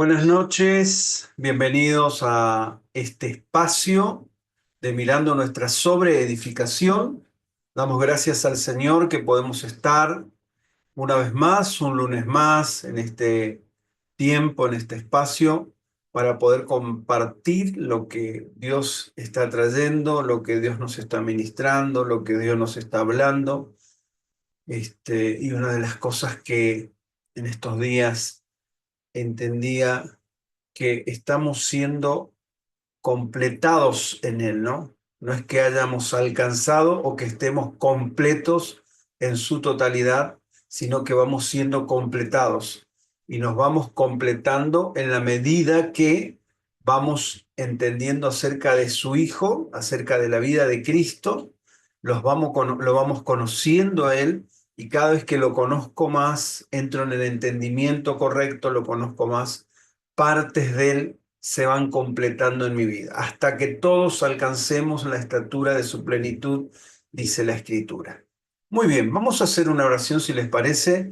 Buenas noches, bienvenidos a este espacio de Mirando nuestra sobreedificación. Damos gracias al Señor que podemos estar una vez más, un lunes más, en este tiempo, en este espacio, para poder compartir lo que Dios está trayendo, lo que Dios nos está ministrando, lo que Dios nos está hablando. Y una de las cosas que en estos días entendía que estamos siendo completados en Él, ¿no? No es que hayamos alcanzado o que estemos completos en su totalidad, sino que vamos siendo completados y nos vamos completando en la medida que vamos entendiendo acerca de su Hijo, acerca de la vida de Cristo, lo vamos conociendo a Él y cada vez que lo conozco más, entro en el entendimiento correcto, lo conozco más, partes de Él se van completando en mi vida, hasta que todos alcancemos la estatura de su plenitud, dice la Escritura. Muy bien, vamos a hacer una oración si les parece.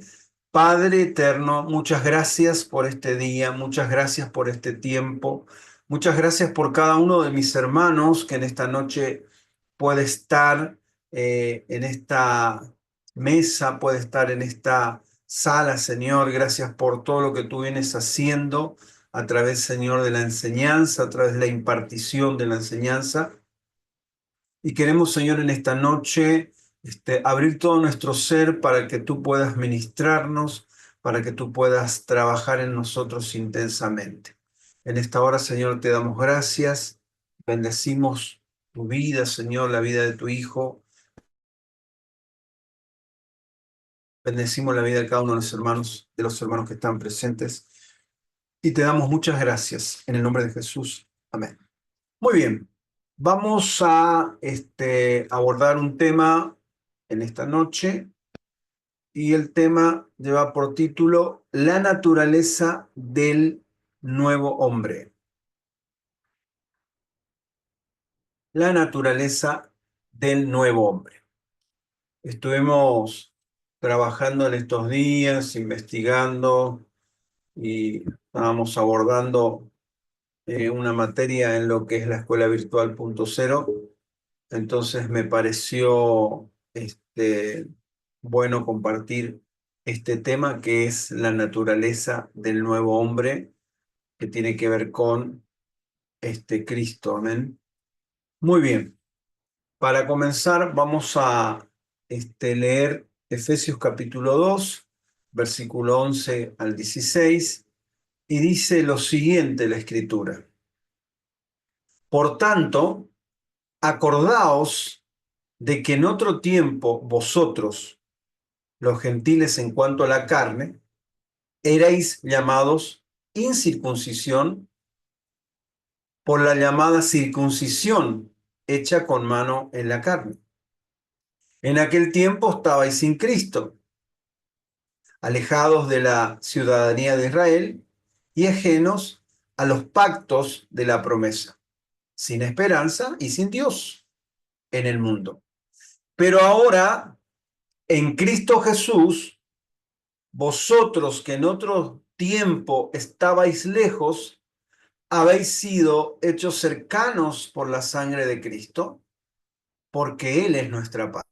Padre eterno, muchas gracias por este día, muchas gracias por este tiempo, muchas gracias por cada uno de mis hermanos que en esta noche puede estar en esta mesa, puede estar en esta sala, Señor. Gracias por todo lo que tú vienes haciendo a través, Señor, de la enseñanza, a través de la impartición de la enseñanza. Y queremos, Señor, en esta noche abrir todo nuestro ser para que tú puedas ministrarnos, para que tú puedas trabajar en nosotros intensamente. En esta hora, Señor, te damos gracias, bendecimos tu vida, Señor, la vida de tu Hijo, bendecimos la vida de cada uno de los hermanos que están presentes, y te damos muchas gracias en el nombre de Jesús. Amén. Muy bien, vamos a abordar un tema en esta noche y el tema lleva por título La naturaleza del nuevo hombre. La naturaleza del nuevo hombre. Estuvimos trabajando en estos días, investigando y estábamos abordando una materia en lo que es la Escuela Virtual punto cero. Entonces me pareció bueno compartir este tema que es la naturaleza del nuevo hombre, que tiene que ver con Cristo. Amén. Muy bien, para comenzar vamos a leer Efesios capítulo 2, versículo 11 al 16, y dice lo siguiente la Escritura. Por tanto, acordaos de que en otro tiempo vosotros, los gentiles en cuanto a la carne, erais llamados incircuncisión por la llamada circuncisión hecha con mano en la carne. En aquel tiempo estabais sin Cristo, alejados de la ciudadanía de Israel y ajenos a los pactos de la promesa, sin esperanza y sin Dios en el mundo. Pero ahora, en Cristo Jesús, vosotros que en otro tiempo estabais lejos, habéis sido hechos cercanos por la sangre de Cristo, porque Él es nuestra paz.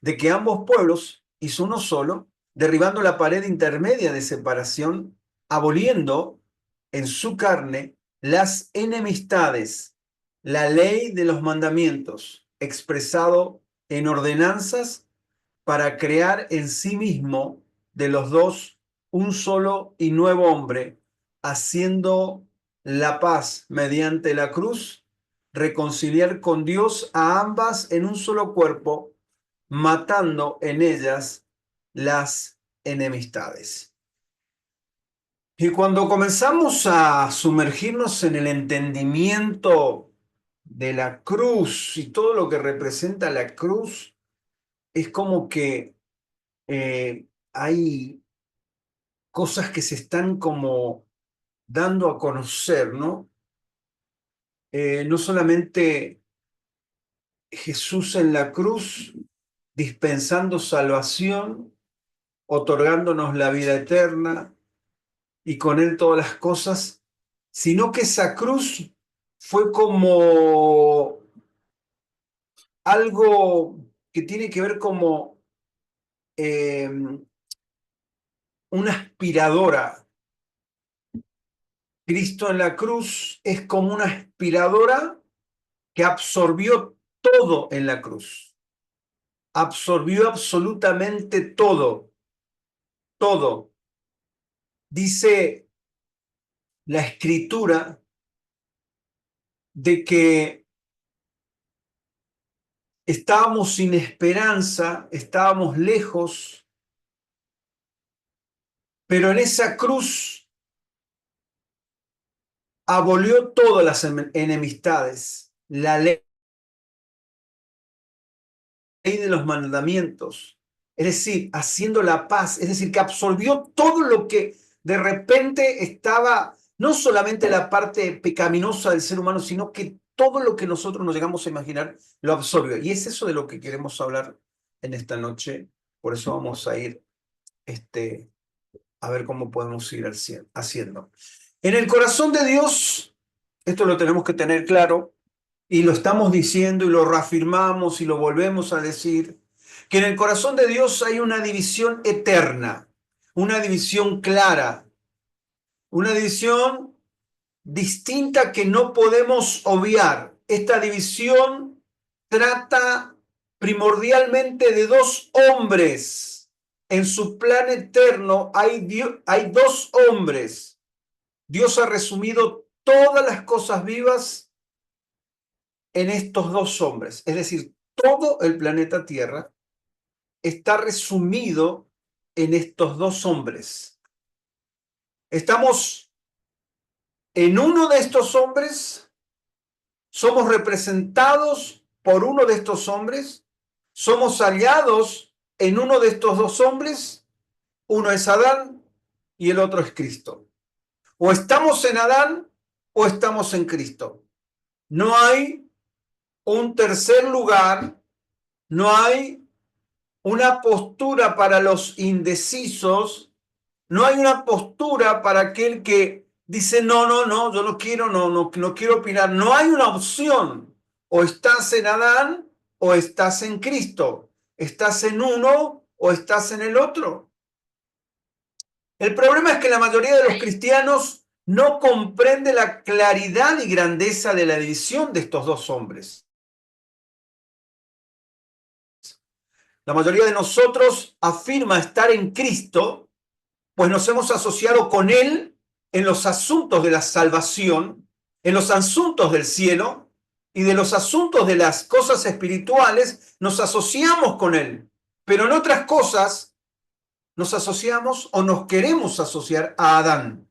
De que ambos pueblos hizo uno solo, derribando la pared intermedia de separación, aboliendo en su carne las enemistades, la ley de los mandamientos, expresado en ordenanzas para crear en sí mismo de los dos un solo y nuevo hombre, haciendo la paz mediante la cruz, reconciliar con Dios a ambas en un solo cuerpo, matando en ellas las enemistades. Y cuando comenzamos a sumergirnos en el entendimiento de la cruz y todo lo que representa la cruz, es como que hay cosas que se están como dando a conocer, ¿no? No solamente Jesús en la cruz dispensando salvación otorgándonos la vida eterna y con él todas las cosas, sino que esa cruz fue como algo que tiene que ver como eh, una aspiradora. Cristo en la cruz es como una aspiradora que absorbió todo en la cruz. Absorbió absolutamente todo, todo. Dice la escritura de que estábamos sin esperanza, estábamos lejos, pero en esa cruz abolió todas las enemistades, la ley de los mandamientos, es decir, haciendo la paz, es decir, que absorbió todo lo que de repente estaba, no solamente la parte pecaminosa del ser humano, sino que todo lo que nosotros nos llegamos a imaginar lo absorbió. Y es eso de lo que queremos hablar en esta noche, por eso vamos a ir a ver cómo podemos seguir haciendo. En el corazón de Dios, esto lo tenemos que tener claro, y lo estamos diciendo y lo reafirmamos y lo volvemos a decir, que en el corazón de Dios hay una división eterna, una división clara, una división distinta que no podemos obviar. Esta división trata primordialmente de dos hombres. En su plan eterno hay dos hombres. Dios ha resumido todas las cosas vivas en estos dos hombres. Es decir, todo el planeta Tierra está resumido en estos dos hombres. Estamos en uno de estos hombres, somos representados por uno de estos hombres, somos hallados en uno de estos dos hombres, uno es Adán y el otro es Cristo. O estamos en Adán o estamos en Cristo. No hay un tercer lugar, no hay una postura para los indecisos, no hay una postura para aquel que dice, no, no, no, yo no quiero, no quiero opinar. No hay una opción. O estás en Adán o estás en Cristo. Estás en uno o estás en el otro. El problema es que la mayoría de los cristianos no comprende la claridad y grandeza de la división de estos dos hombres. La mayoría de nosotros afirma estar en Cristo, pues nos hemos asociado con Él en los asuntos de la salvación, en los asuntos del cielo y de los asuntos de las cosas espirituales, nos asociamos con Él. Pero en otras cosas nos asociamos o nos queremos asociar a Adán.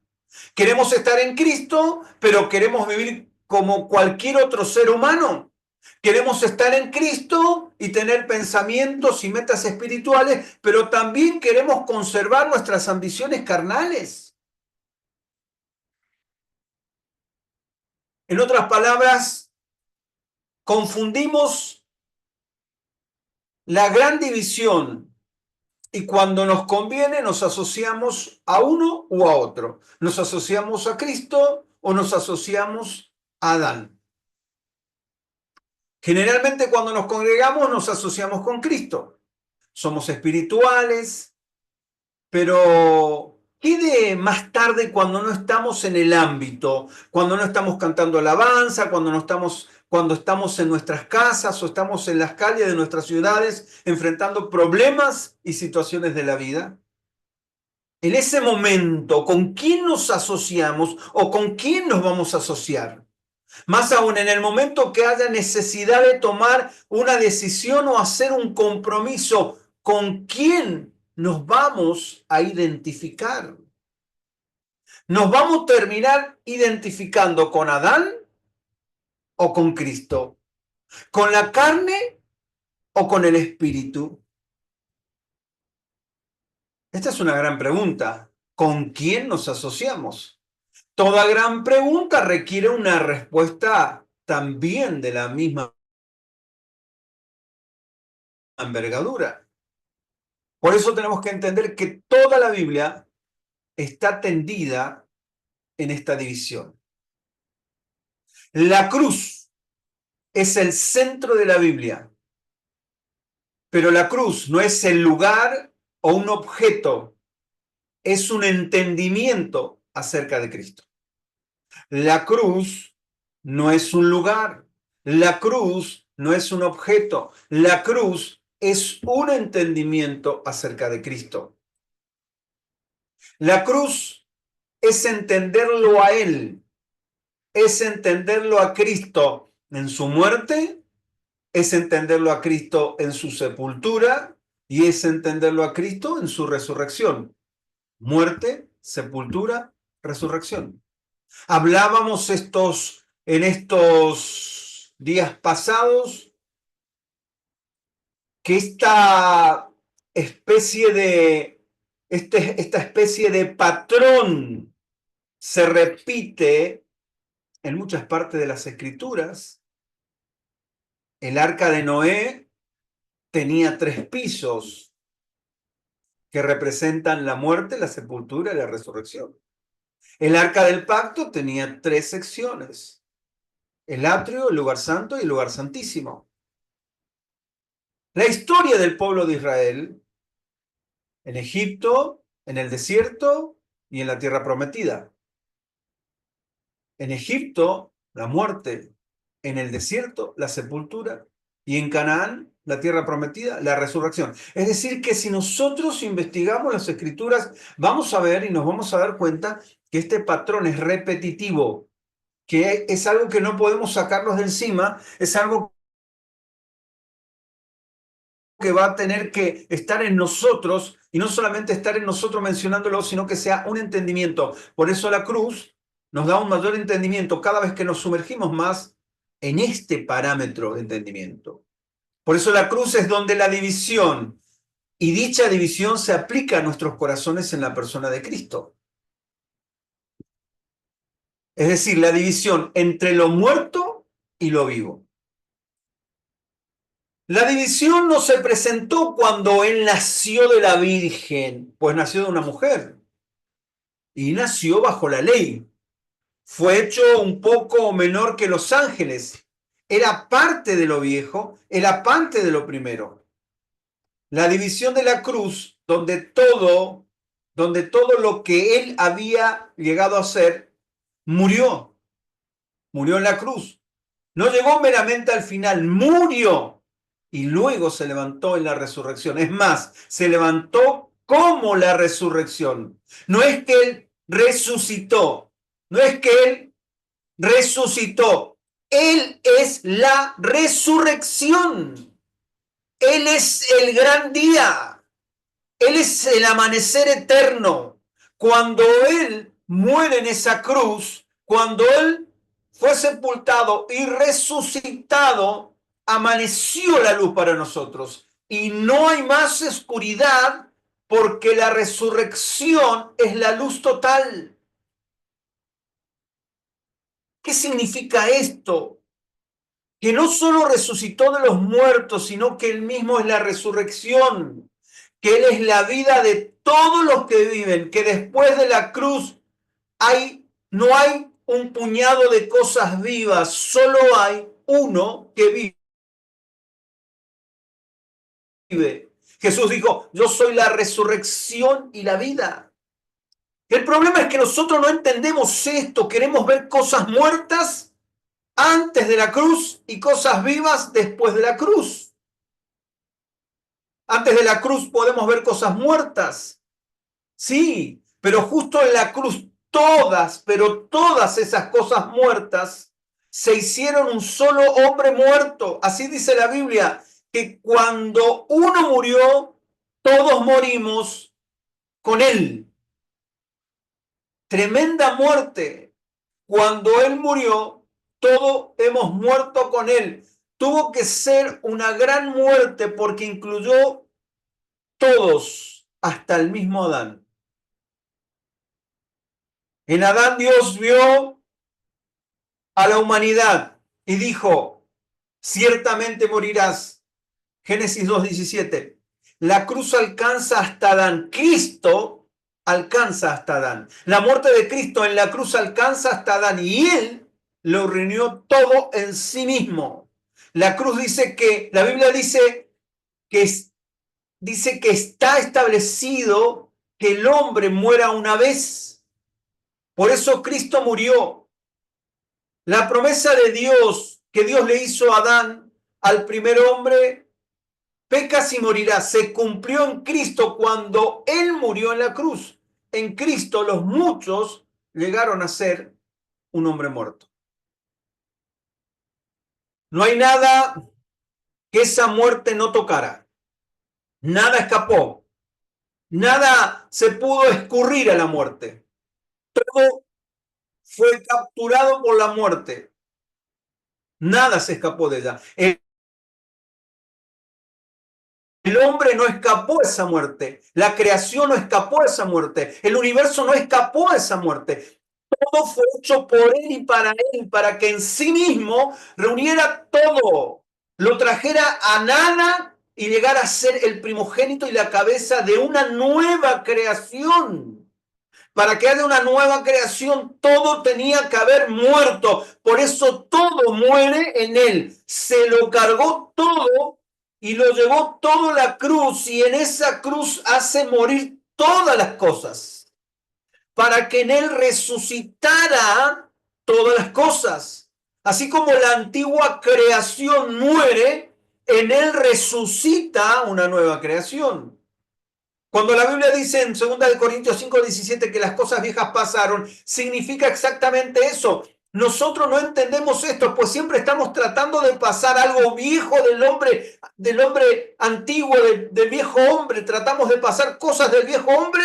Queremos estar en Cristo, pero queremos vivir como cualquier otro ser humano. Queremos estar en Cristo y tener pensamientos y metas espirituales, pero también queremos conservar nuestras ambiciones carnales. En otras palabras, confundimos la gran división y cuando nos conviene nos asociamos a uno u a otro. Nos asociamos a Cristo o nos asociamos a Adán. Generalmente cuando nos congregamos nos asociamos con Cristo. Somos espirituales, pero ¿qué de más tarde cuando no estamos en el ámbito? Cuando no estamos cantando alabanza, cuando estamos en nuestras casas o estamos en las calles de nuestras ciudades enfrentando problemas y situaciones de la vida. En ese momento, ¿con quién nos asociamos o con quién nos vamos a asociar? Más aún, en el momento que haya necesidad de tomar una decisión o hacer un compromiso, ¿con quién nos vamos a identificar? ¿Nos vamos a terminar identificando con Adán o con Cristo? ¿Con la carne o con el espíritu? Esta es una gran pregunta. ¿Con quién nos asociamos? Toda gran pregunta requiere una respuesta también de la misma envergadura. Por eso tenemos que entender que toda la Biblia está tendida en esta división. La cruz es el centro de la Biblia, pero la cruz no es el lugar o un objeto, es un entendimiento acerca de Cristo. La cruz no es un lugar, la cruz no es un objeto, la cruz es un entendimiento acerca de Cristo. La cruz es entenderlo a Él, es entenderlo a Cristo en su muerte, es entenderlo a Cristo en su sepultura y es entenderlo a Cristo en su resurrección. Muerte, sepultura, resurrección. Hablábamos en estos días pasados que esta especie de patrón se repite en muchas partes de las Escrituras. El arca de Noé tenía 3 pisos que representan la muerte, la sepultura y la resurrección. El arca del pacto tenía 3 secciones: el atrio, el lugar santo y el lugar santísimo. La historia del pueblo de Israel en Egipto, en el desierto y en la tierra prometida. En Egipto, la muerte; en el desierto, la sepultura; y en Canaán, la tierra prometida, la resurrección. Es decir, que si nosotros investigamos las Escrituras, vamos a ver y nos vamos a dar cuenta que este patrón es repetitivo, que es algo que no podemos sacarnos de encima, es algo que va a tener que estar en nosotros, y no solamente estar en nosotros mencionándolo, sino que sea un entendimiento. Por eso la cruz nos da un mayor entendimiento cada vez que nos sumergimos más en este parámetro de entendimiento. Por eso la cruz es donde la división, y dicha división se aplica a nuestros corazones en la persona de Cristo. Es decir, la división entre lo muerto y lo vivo. La división no se presentó cuando él nació de la Virgen, pues nació de una mujer y nació bajo la ley. Fue hecho un poco menor que los ángeles. Era parte de lo viejo, era parte de lo primero. La división de la cruz, donde todo lo que él había llegado a ser, murió en la cruz. No llegó meramente al final, murió y luego se levantó en la resurrección. Es más, se levantó como la resurrección. No es que él resucitó, no es que él resucitó. Él es la resurrección. Él es el gran día. Él es el amanecer eterno. Cuando él muere en esa cruz, cuando él fue sepultado y resucitado, amaneció la luz para nosotros. Y no hay más oscuridad porque la resurrección es la luz total. ¿Qué significa esto? Que no solo resucitó de los muertos, sino que él mismo es la resurrección, que él es la vida de todos los que viven, que después de la cruz no hay un puñado de cosas vivas, solo hay uno que vive. Jesús dijo: yo soy la resurrección y la vida. El problema es que nosotros no entendemos esto, queremos ver cosas muertas antes de la cruz y cosas vivas después de la cruz. Antes de la cruz podemos ver cosas muertas, sí, pero justo en la cruz pero todas esas cosas muertas se hicieron un solo hombre muerto. Así dice la Biblia, que cuando uno murió, todos morimos con él. Tremenda muerte. Cuando él murió, todos hemos muerto con él. Tuvo que ser una gran muerte porque incluyó todos, hasta el mismo Adán. En Adán Dios vio a la humanidad y dijo: ciertamente morirás. Génesis 2:17. La cruz alcanza hasta Adán. Cristo alcanza hasta Adán. La muerte de Cristo en la cruz alcanza hasta Adán y él lo reunió todo en sí mismo. La cruz dice que, la Biblia dice que está establecido que el hombre muera una vez. Por eso Cristo murió. La promesa de Dios que Dios le hizo a Adán, al primer hombre, pecas y morirás, se cumplió en Cristo cuando Él murió en la cruz. En Cristo los muchos llegaron a ser un hombre muerto. No hay nada que esa muerte no tocara. Nada escapó. Nada se pudo escurrir a la muerte. Todo fue capturado por la muerte. Nada se escapó de ella. El hombre no escapó a esa muerte. La creación no escapó a esa muerte. El universo no escapó a esa muerte. Todo fue hecho por él y para que en sí mismo reuniera todo, lo trajera a nada y llegara a ser el primogénito y la cabeza de una nueva creación. Para que haya una nueva creación, todo tenía que haber muerto. Por eso todo muere en él. Se lo cargó todo y lo llevó todo a la cruz. Y en esa cruz hace morir todas las cosas. Para que en él resucitara todas las cosas. Así como la antigua creación muere, en él resucita una nueva creación. Cuando la Biblia dice en 2 Corintios 5:17 que las cosas viejas pasaron, significa exactamente eso. Nosotros no entendemos esto, pues siempre estamos tratando de pasar algo viejo del hombre antiguo, del viejo hombre. Tratamos de pasar cosas del viejo hombre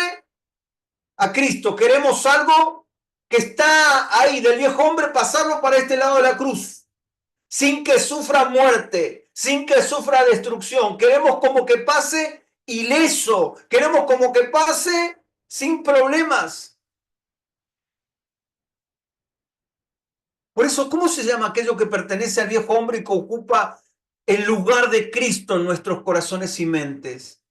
a Cristo. Queremos algo que está ahí del viejo hombre, pasarlo para este lado de la cruz, sin que sufra muerte, sin que sufra destrucción. Queremos como que pase ileso, queremos como que pase sin problemas. Por eso, ¿cómo se llama aquello que pertenece al viejo hombre y que ocupa el lugar de Cristo en nuestros corazones y mentes?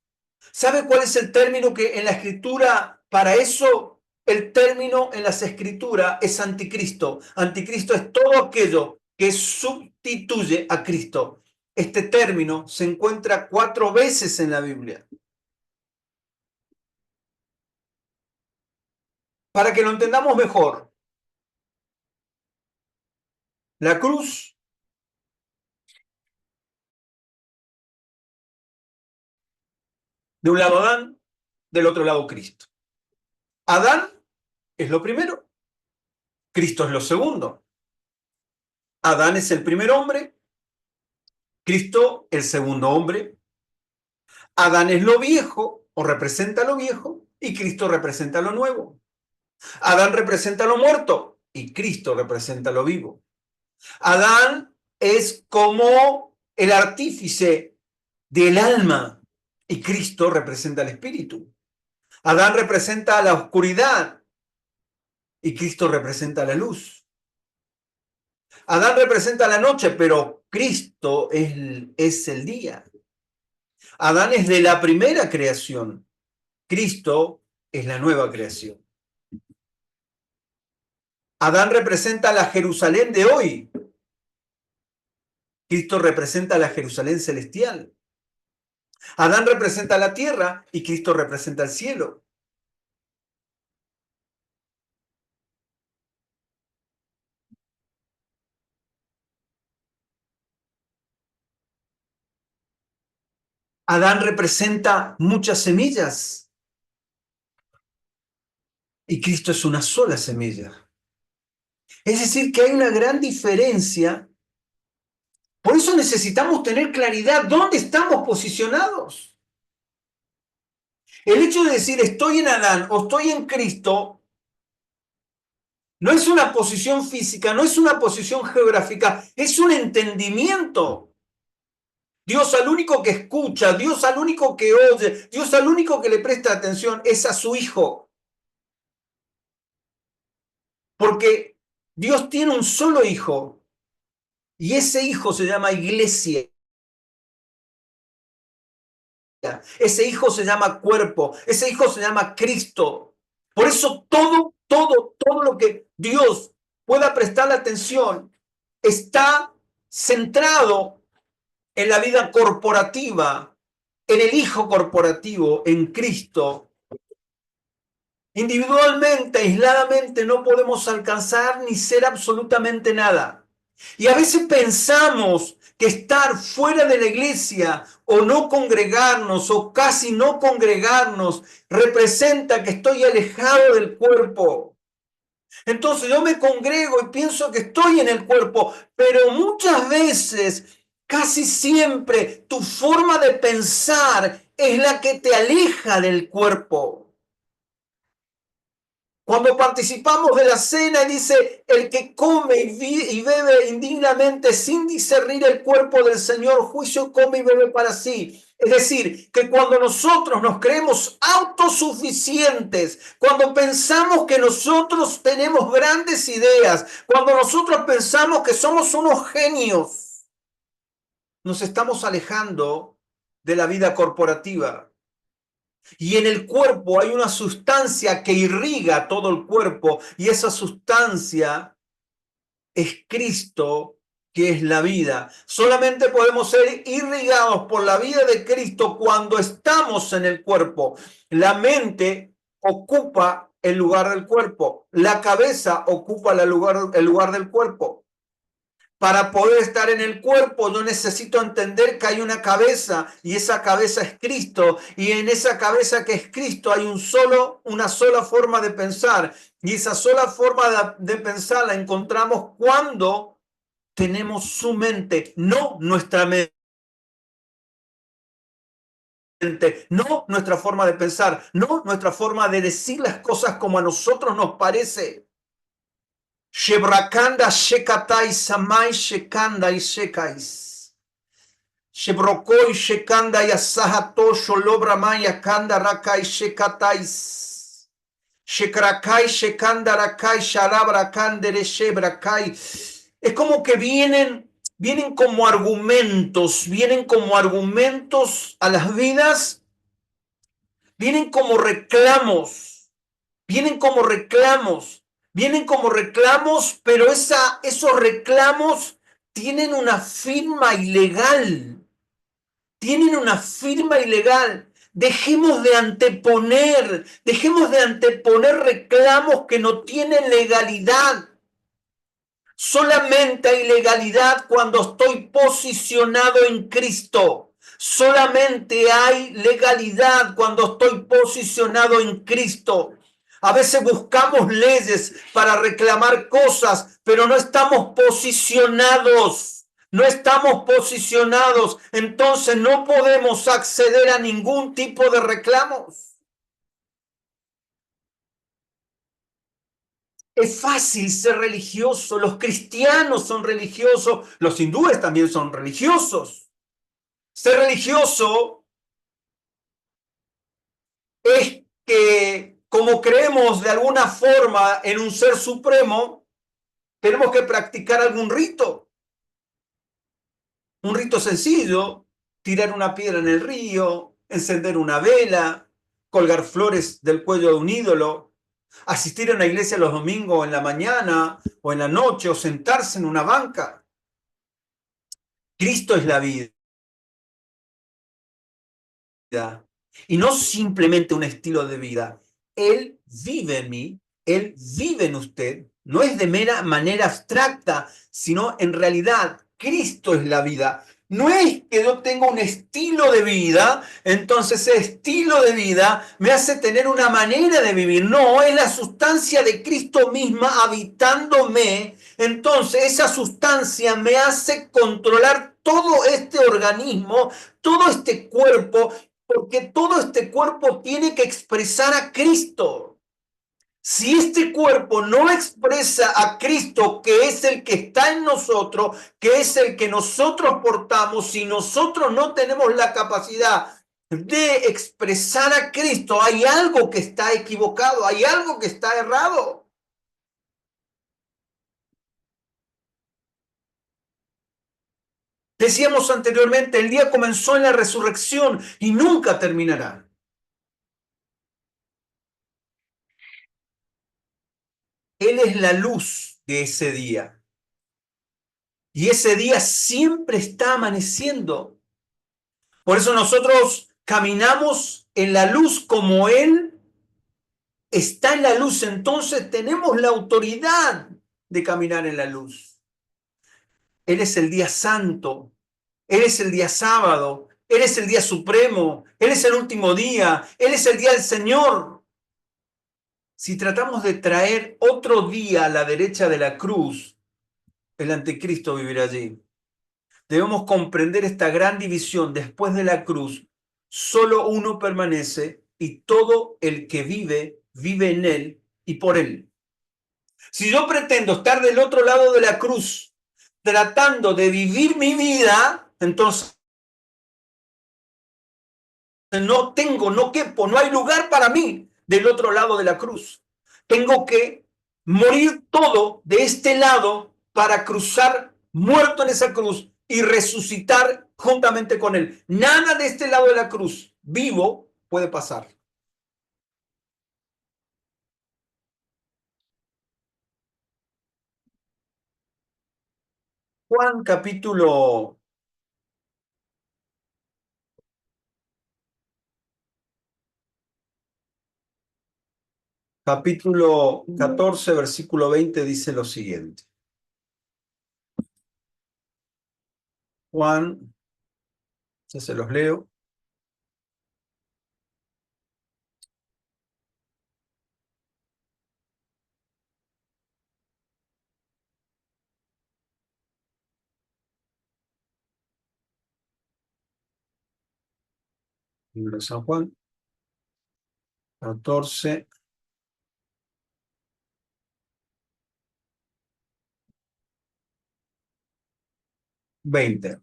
¿Sabe cuál es el término que en la escritura para eso? El término en las escrituras es anticristo. Anticristo es todo aquello que sustituye a Cristo. Este término se encuentra 4 veces en la Biblia. Para que lo entendamos mejor, la cruz, de un lado Adán, del otro lado Cristo. Adán es lo primero, Cristo es lo segundo. Adán es el primer hombre, Cristo el segundo hombre. Adán es lo viejo o representa lo viejo y Cristo representa lo nuevo. Adán representa lo muerto y Cristo representa lo vivo. Adán es como el artífice del alma y Cristo representa el espíritu. Adán representa la oscuridad y Cristo representa la luz. Adán representa la noche, pero Cristo es el día. Adán es de la primera creación. Cristo es la nueva creación. Adán representa la Jerusalén de hoy. Cristo representa la Jerusalén celestial. Adán representa la tierra y Cristo representa el cielo. Adán representa muchas semillas y Cristo es una sola semilla. Es decir, que hay una gran diferencia. Por eso necesitamos tener claridad dónde estamos posicionados. El hecho de decir estoy en Adán o estoy en Cristo no es una posición física, no es una posición geográfica, es un entendimiento. Dios al único que escucha, Dios al único que oye, Dios al único que le presta atención es a su Hijo. Porque Dios tiene un solo Hijo y ese Hijo se llama Iglesia. Ese hijo se llama cuerpo, ese hijo se llama Cristo. Por eso todo lo que Dios pueda prestarle atención está centrado en la vida corporativa, en el hijo corporativo, en Cristo. Individualmente, aisladamente, no podemos alcanzar ni ser absolutamente nada. Y a veces pensamos que estar fuera de la iglesia o no congregarnos o casi no congregarnos representa que estoy alejado del cuerpo. Entonces yo me congrego y pienso que estoy en el cuerpo, pero muchas veces, casi siempre, tu forma de pensar es la que te aleja del cuerpo. Cuando participamos de la cena, dice, el que come y bebe indignamente sin discernir el cuerpo del Señor, juicio come y bebe para sí. Es decir, que cuando nosotros nos creemos autosuficientes, cuando pensamos que nosotros tenemos grandes ideas, cuando nosotros pensamos que somos unos genios, nos estamos alejando de la vida corporativa. Y en el cuerpo hay una sustancia que irriga todo el cuerpo y esa sustancia es Cristo, que es la vida. Solamente podemos ser irrigados por la vida de Cristo cuando estamos en el cuerpo. La mente ocupa el lugar del cuerpo, la cabeza ocupa el lugar del cuerpo. Para poder estar en el cuerpo, yo necesito entender que hay una cabeza y esa cabeza es Cristo. Y en esa cabeza que es Cristo hay una sola forma de pensar. Y esa sola forma de pensar la encontramos cuando tenemos su mente, no nuestra mente, no nuestra forma de pensar, no nuestra forma de decir las cosas como a nosotros nos parece. Shebrakanda shekatai samai shekanda y shekais. Shebrokoi shekanda y asahato sholobramaya kanda rakai shekatais. Shekrakai shekanda rakai shalabrakandere shebrakai. Es como que vienen como argumentos a las vidas, vienen como reclamos, vienen como reclamos, vienen como reclamos, pero esos reclamos tienen una firma ilegal, tienen una firma ilegal. Dejemos de anteponer reclamos que no tienen legalidad. Solamente hay legalidad cuando estoy posicionado en Cristo. Solamente hay legalidad cuando estoy posicionado en Cristo. A veces buscamos leyes para reclamar cosas, pero no estamos posicionados. No estamos posicionados. Entonces no podemos acceder a ningún tipo de reclamos. Es fácil ser religioso, los cristianos son religiosos, los hindúes también son religiosos. Ser religioso es que, como creemos de alguna forma en un ser supremo, tenemos que practicar algún rito. Un rito sencillo, tirar una piedra en el río, encender una vela, colgar flores del cuello de un ídolo, asistir a una iglesia los domingos en la mañana o en la noche o sentarse en una banca. Cristo es la vida. Y no simplemente un estilo de vida. Él vive en mí, Él vive en usted. No es de mera manera abstracta, sino en realidad Cristo es la vida. No es que yo tenga un estilo de vida, entonces ese estilo de vida me hace tener una manera de vivir. No, es la sustancia de Cristo misma habitándome. Entonces esa sustancia me hace controlar todo este organismo, todo este cuerpo, porque todo este cuerpo tiene que expresar a Cristo. Si este cuerpo no expresa a Cristo, que es el que está en nosotros, que es el que nosotros portamos, si nosotros no tenemos la capacidad de expresar a Cristo, hay algo que está equivocado, hay algo que está errado. Decíamos anteriormente, el día comenzó en la resurrección y nunca terminará. Él es la luz de ese día. Y ese día siempre está amaneciendo. Por eso nosotros caminamos en la luz como Él está en la luz. Entonces tenemos la autoridad de caminar en la luz. Él es el día santo. Él es el día sábado. Él es el día supremo. Él es el último día. Él es el día del Señor. Si tratamos de traer otro día a la derecha de la cruz, el anticristo vivirá allí. Debemos comprender esta gran división. Después de la cruz, solo uno permanece y todo el que vive, vive en él y por él. Si yo pretendo estar del otro lado de la cruz, tratando de vivir mi vida, entonces no quepo, no hay lugar para mí del otro lado de la cruz. Tengo que morir todo de este lado para cruzar muerto en esa cruz y resucitar juntamente con él. Nada de este lado de la cruz vivo puede pasar. Juan capítulo 14, versículo 20 dice lo siguiente. Juan, ya se los leo. Libro de San Juan, 14, 20.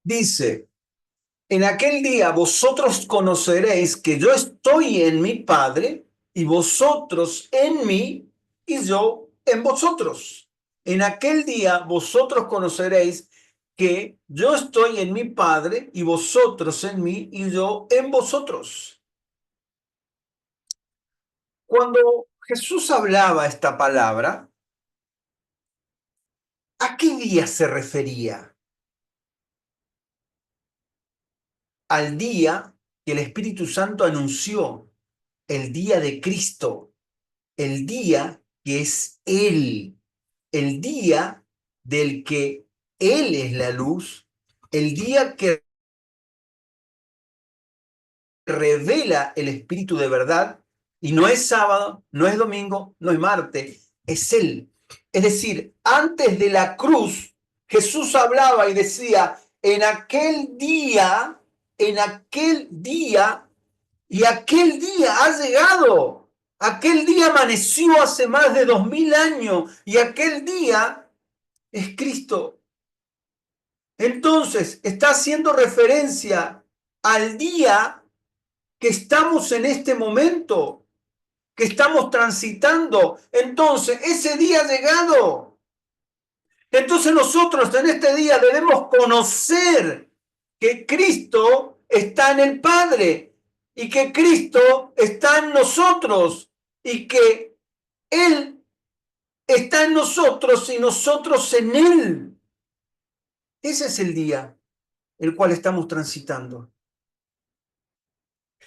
Dice, en aquel día vosotros conoceréis que yo estoy en mi Padre y vosotros en mí y yo en vosotros. En aquel día vosotros conoceréis que yo estoy en mi Padre y vosotros en mí y yo en vosotros. Cuando Jesús hablaba esta palabra, ¿a qué día se refería? Al día que el Espíritu Santo anunció, el día de Cristo, el día que es Él, el día del que Él es la luz, el día que revela el Espíritu de verdad, y no es sábado, no es domingo, no es martes, es Él. Es decir, antes de la cruz, Jesús hablaba y decía, en aquel día, y aquel día ha llegado. Aquel día amaneció hace más de 2000 años y aquel día es Cristo. Entonces, está haciendo referencia al día que estamos en este momento, que estamos transitando. Entonces, ese día ha llegado. Entonces nosotros en este día debemos conocer que Cristo está en el Padre y que Cristo está en nosotros y que Él está en nosotros y nosotros en Él. Ese es el día el cual estamos transitando.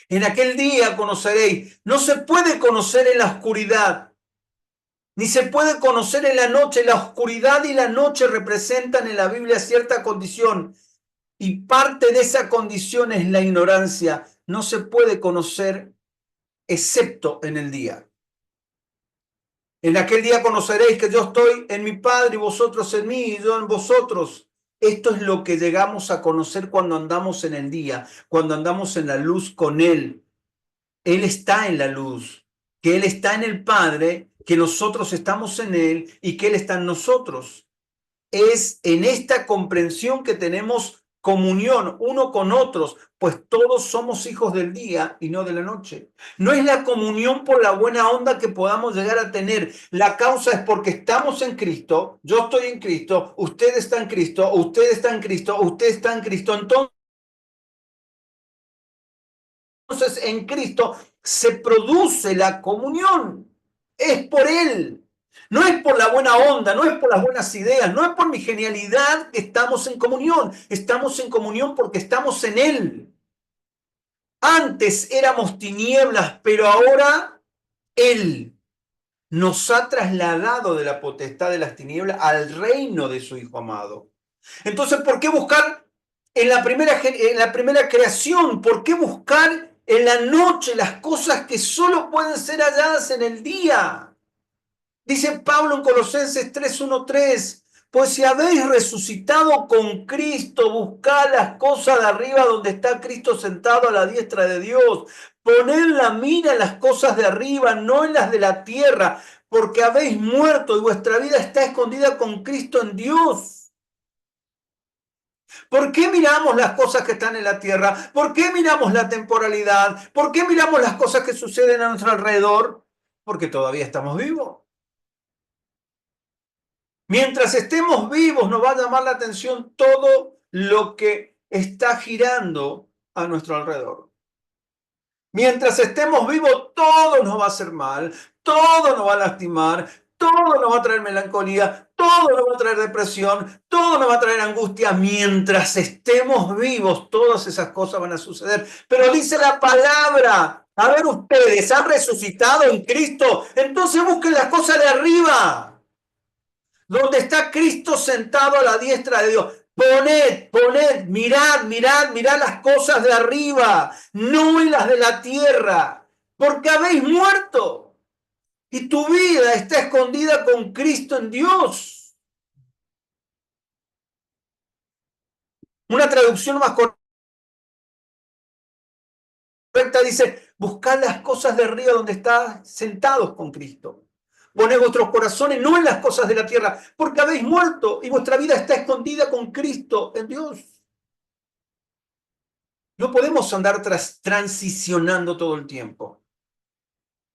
En aquel día conoceréis. No se puede conocer en la oscuridad, ni se puede conocer en la noche. La oscuridad y la noche representan en la Biblia cierta condición. Y parte de esa condición es la ignorancia. No se puede conocer excepto en el día. En aquel día conoceréis que yo estoy en mi Padre y vosotros en mí y yo en vosotros. Esto es lo que llegamos a conocer cuando andamos en el día, cuando andamos en la luz con Él. Él está en la luz, que Él está en el Padre, que nosotros estamos en Él y que Él está en nosotros. Es en esta comprensión que tenemos comunión uno con otros, pues todos somos hijos del día y no de la noche. No es la comunión por la buena onda que podamos llegar a tener. La causa es porque estamos en Cristo, yo estoy en Cristo, usted está en Cristo, usted está en Cristo, usted está en Cristo. Entonces en Cristo se produce la comunión. Es por Él. No es por la buena onda, no es por las buenas ideas, no es por mi genialidad que estamos en comunión. Estamos en comunión porque estamos en Él. Antes éramos tinieblas, pero ahora Él nos ha trasladado de la potestad de las tinieblas al reino de su Hijo amado. Entonces, ¿por qué buscar en la primera creación? ¿Por qué buscar en la noche las cosas que solo pueden ser halladas en el día? Dice Pablo en Colosenses 3:1-3, pues si habéis resucitado con Cristo, buscad las cosas de arriba donde está Cristo sentado a la diestra de Dios. Poned la mira en las cosas de arriba, no en las de la tierra, porque habéis muerto y vuestra vida está escondida con Cristo en Dios. ¿Por qué miramos las cosas que están en la tierra? ¿Por qué miramos la temporalidad? ¿Por qué miramos las cosas que suceden a nuestro alrededor? Porque todavía estamos vivos. Mientras estemos vivos, nos va a llamar la atención todo lo que está girando a nuestro alrededor. Mientras estemos vivos, todo nos va a hacer mal, todo nos va a lastimar, todo nos va a traer melancolía, todo nos va a traer depresión, todo nos va a traer angustia. Mientras estemos vivos, todas esas cosas van a suceder. Pero dice la palabra, a ver, ustedes han resucitado en Cristo, entonces busquen las cosas de arriba donde está Cristo sentado a la diestra de Dios. Poned, mirad las cosas de arriba, no en las de la tierra, porque habéis muerto y tu vida está escondida con Cristo en Dios. Una traducción más correcta dice, buscad las cosas de arriba donde están sentados con Cristo. Poned vuestros corazones no en las cosas de la tierra, porque habéis muerto y vuestra vida está escondida con Cristo en Dios. No podemos andar transicionando todo el tiempo.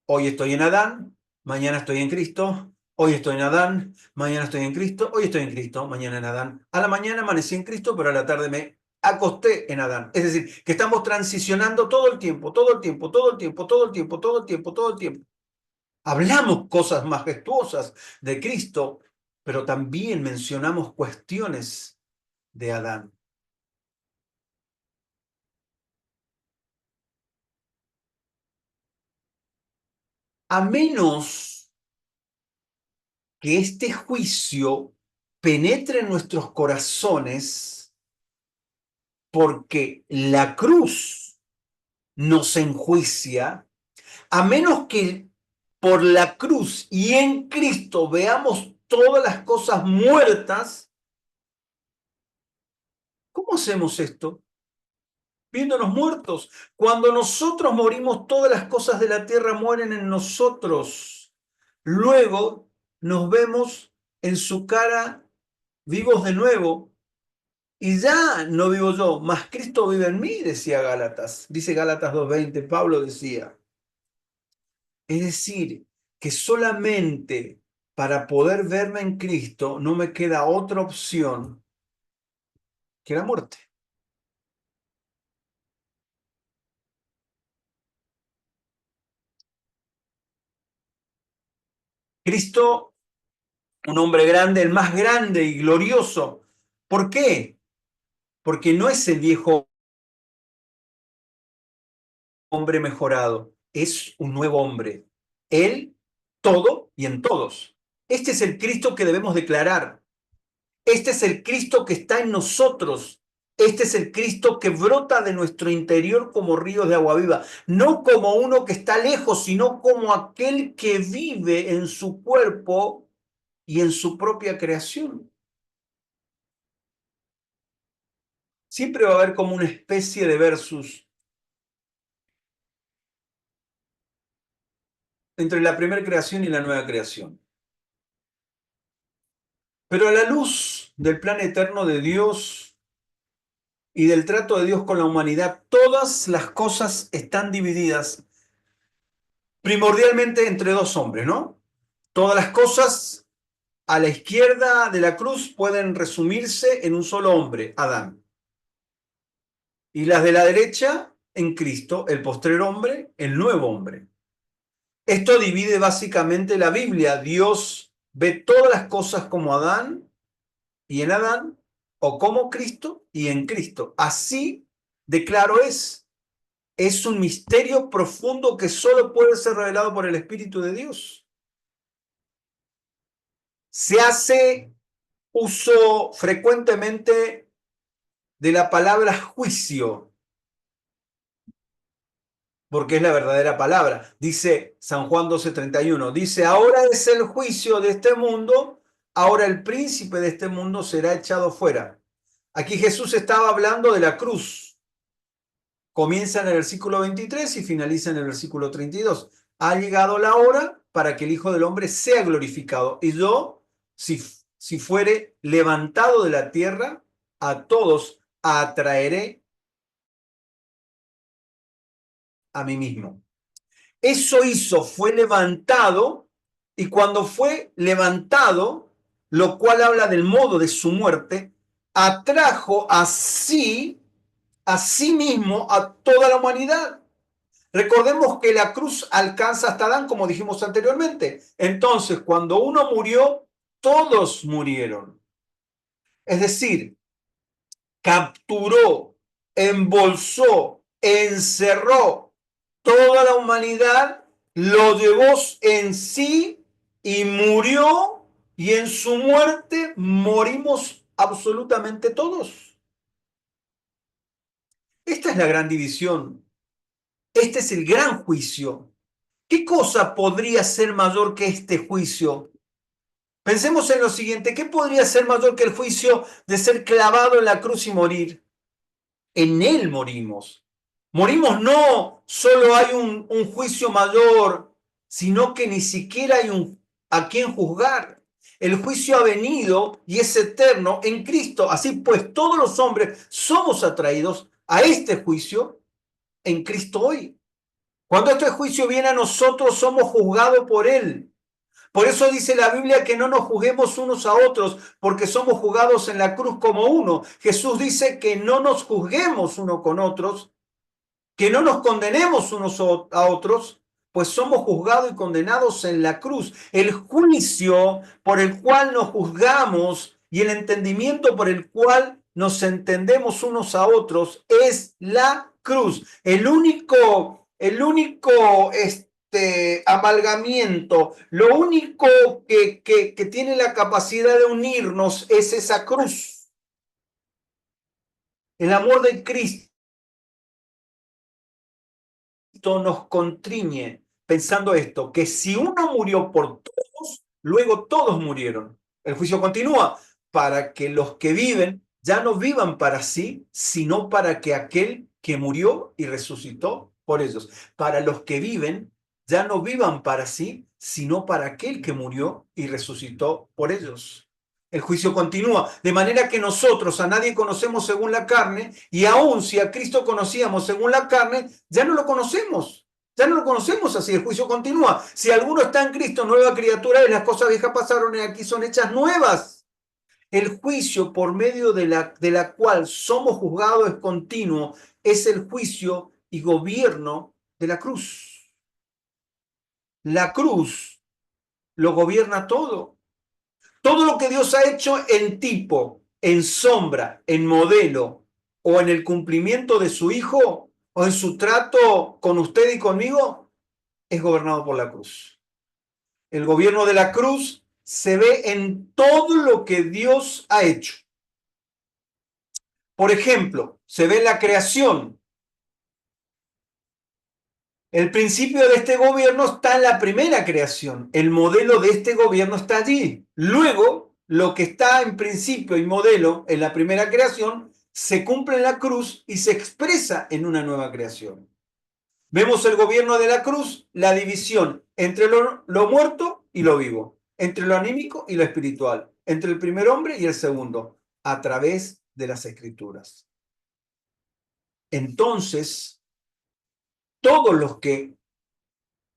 Hoy estoy en Adán, mañana estoy en Cristo. Hoy estoy en Adán, mañana estoy en Cristo. Hoy estoy en Cristo, mañana en Adán. A la mañana amanecí en Cristo, pero a la tarde me acosté en Adán. Es decir, que estamos transicionando todo el tiempo, todo el tiempo, todo el tiempo, todo el tiempo, todo el tiempo, todo el tiempo. Hablamos cosas majestuosas de Cristo, pero también mencionamos cuestiones de Adán. A menos que este juicio penetre en nuestros corazones, porque la cruz nos enjuicia, a menos que por la cruz y en Cristo veamos todas las cosas muertas. ¿Cómo hacemos esto? Viéndonos muertos. Cuando nosotros morimos, todas las cosas de la tierra mueren en nosotros. Luego nos vemos en su cara vivos de nuevo. Y ya no vivo yo, mas Cristo vive en mí, decía Gálatas. Dice Gálatas 2:20, Pablo decía. Es decir, que solamente para poder verme en Cristo no me queda otra opción que la muerte. Cristo, un hombre grande, el más grande y glorioso. ¿Por qué? Porque no es el viejo hombre mejorado, es un nuevo hombre. Él, todo y en todos. Este es el Cristo que debemos declarar. Este es el Cristo que está en nosotros. Este es el Cristo que brota de nuestro interior como ríos de agua viva. No como uno que está lejos, sino como aquel que vive en su cuerpo y en su propia creación. Siempre va a haber como una especie de versus entre la primera creación y la nueva creación. Pero a la luz del plan eterno de Dios, y del trato de Dios con la humanidad, todas las cosas están divididas primordialmente entre dos hombres, ¿no? Todas las cosas a la izquierda de la cruz pueden resumirse en un solo hombre, Adán. Y las de la derecha en Cristo, el postrer hombre, el nuevo hombre. Esto divide básicamente la Biblia. Dios ve todas las cosas como Adán y en Adán, o como Cristo y en Cristo. Así de claro es. Es un misterio profundo que solo puede ser revelado por el Espíritu de Dios. Se hace uso frecuentemente de la palabra juicio, porque es la verdadera palabra. Dice San Juan 12:31, dice, ahora es el juicio de este mundo, ahora el príncipe de este mundo será echado fuera. Aquí Jesús estaba hablando de la cruz. Comienza en el versículo 23 y finaliza en el versículo 32. Ha llegado la hora para que el Hijo del Hombre sea glorificado. Y yo, si fuere levantado de la tierra, a todos atraeré a mí mismo. Eso hizo, fue levantado, y cuando fue levantado, lo cual habla del modo de su muerte, atrajo a sí mismo a toda la humanidad. Recordemos que la cruz alcanza hasta Adán, como dijimos anteriormente. Entonces, cuando uno murió, todos murieron. Es decir, capturó, embolsó, encerró toda la humanidad, lo llevó en sí y murió, y en su muerte morimos absolutamente todos. Esta es la gran división. Este es el gran juicio. ¿Qué cosa podría ser mayor que este juicio? Pensemos en lo siguiente, ¿qué podría ser mayor que el juicio de ser clavado en la cruz y morir? En él morimos. Morimos no solo hay un juicio mayor, sino que ni siquiera hay a quien juzgar. El juicio ha venido y es eterno en Cristo. Así pues, todos los hombres somos atraídos a este juicio en Cristo hoy. Cuando este juicio viene a nosotros, somos juzgados por él. Por eso dice la Biblia que no nos juzguemos unos a otros, porque somos juzgados en la cruz como uno. Jesús dice que no nos juzguemos unos con otros, que no nos condenemos unos a otros, pues somos juzgados y condenados en la cruz. El juicio por el cual nos juzgamos y el entendimiento por el cual nos entendemos unos a otros es la cruz. El único amalgamiento, lo único que tiene la capacidad de unirnos es esa cruz. El amor de Cristo nos constriñe pensando esto, que si uno murió por todos, luego todos murieron. El juicio continúa para que los que viven ya no vivan para sí, sino para que aquel que murió y resucitó por ellos. Para los que viven ya no vivan para sí, sino para aquel que murió y resucitó por ellos. El juicio continúa, de manera que nosotros a nadie conocemos según la carne, y aun si a Cristo conocíamos según la carne, ya no lo conocemos. Ya no lo conocemos así, el juicio continúa. Si alguno está en Cristo, nueva criatura es, las cosas viejas pasaron y aquí son hechas nuevas. El juicio por medio de la cual somos juzgados es continuo, es el juicio y gobierno de la cruz. La cruz lo gobierna todo. Todo lo que Dios ha hecho en tipo, en sombra, en modelo o en el cumplimiento de su Hijo o en su trato con usted y conmigo es gobernado por la cruz. El gobierno de la cruz se ve en todo lo que Dios ha hecho. Por ejemplo, se ve en la creación. El principio de este gobierno está en la primera creación. El modelo de este gobierno está allí. Luego, lo que está en principio y modelo en la primera creación se cumple en la cruz y se expresa en una nueva creación. Vemos el gobierno de la cruz, la división entre lo muerto y lo vivo, entre lo anímico y lo espiritual, entre el primer hombre y el segundo, a través de las escrituras. entonces todos los que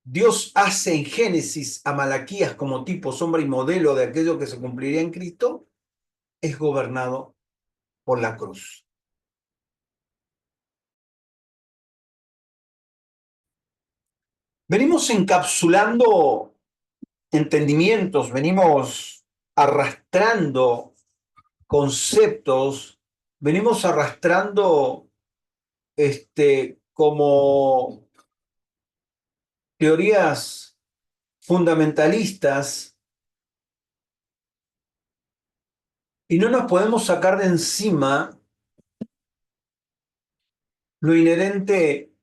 Dios hace en Génesis a Malaquías como tipo, sombra y modelo de aquello que se cumpliría en Cristo, es gobernado por la cruz. Venimos encapsulando entendimientos, venimos arrastrando conceptos, venimos arrastrando como teorías fundamentalistas y no nos podemos sacar de encima lo inherente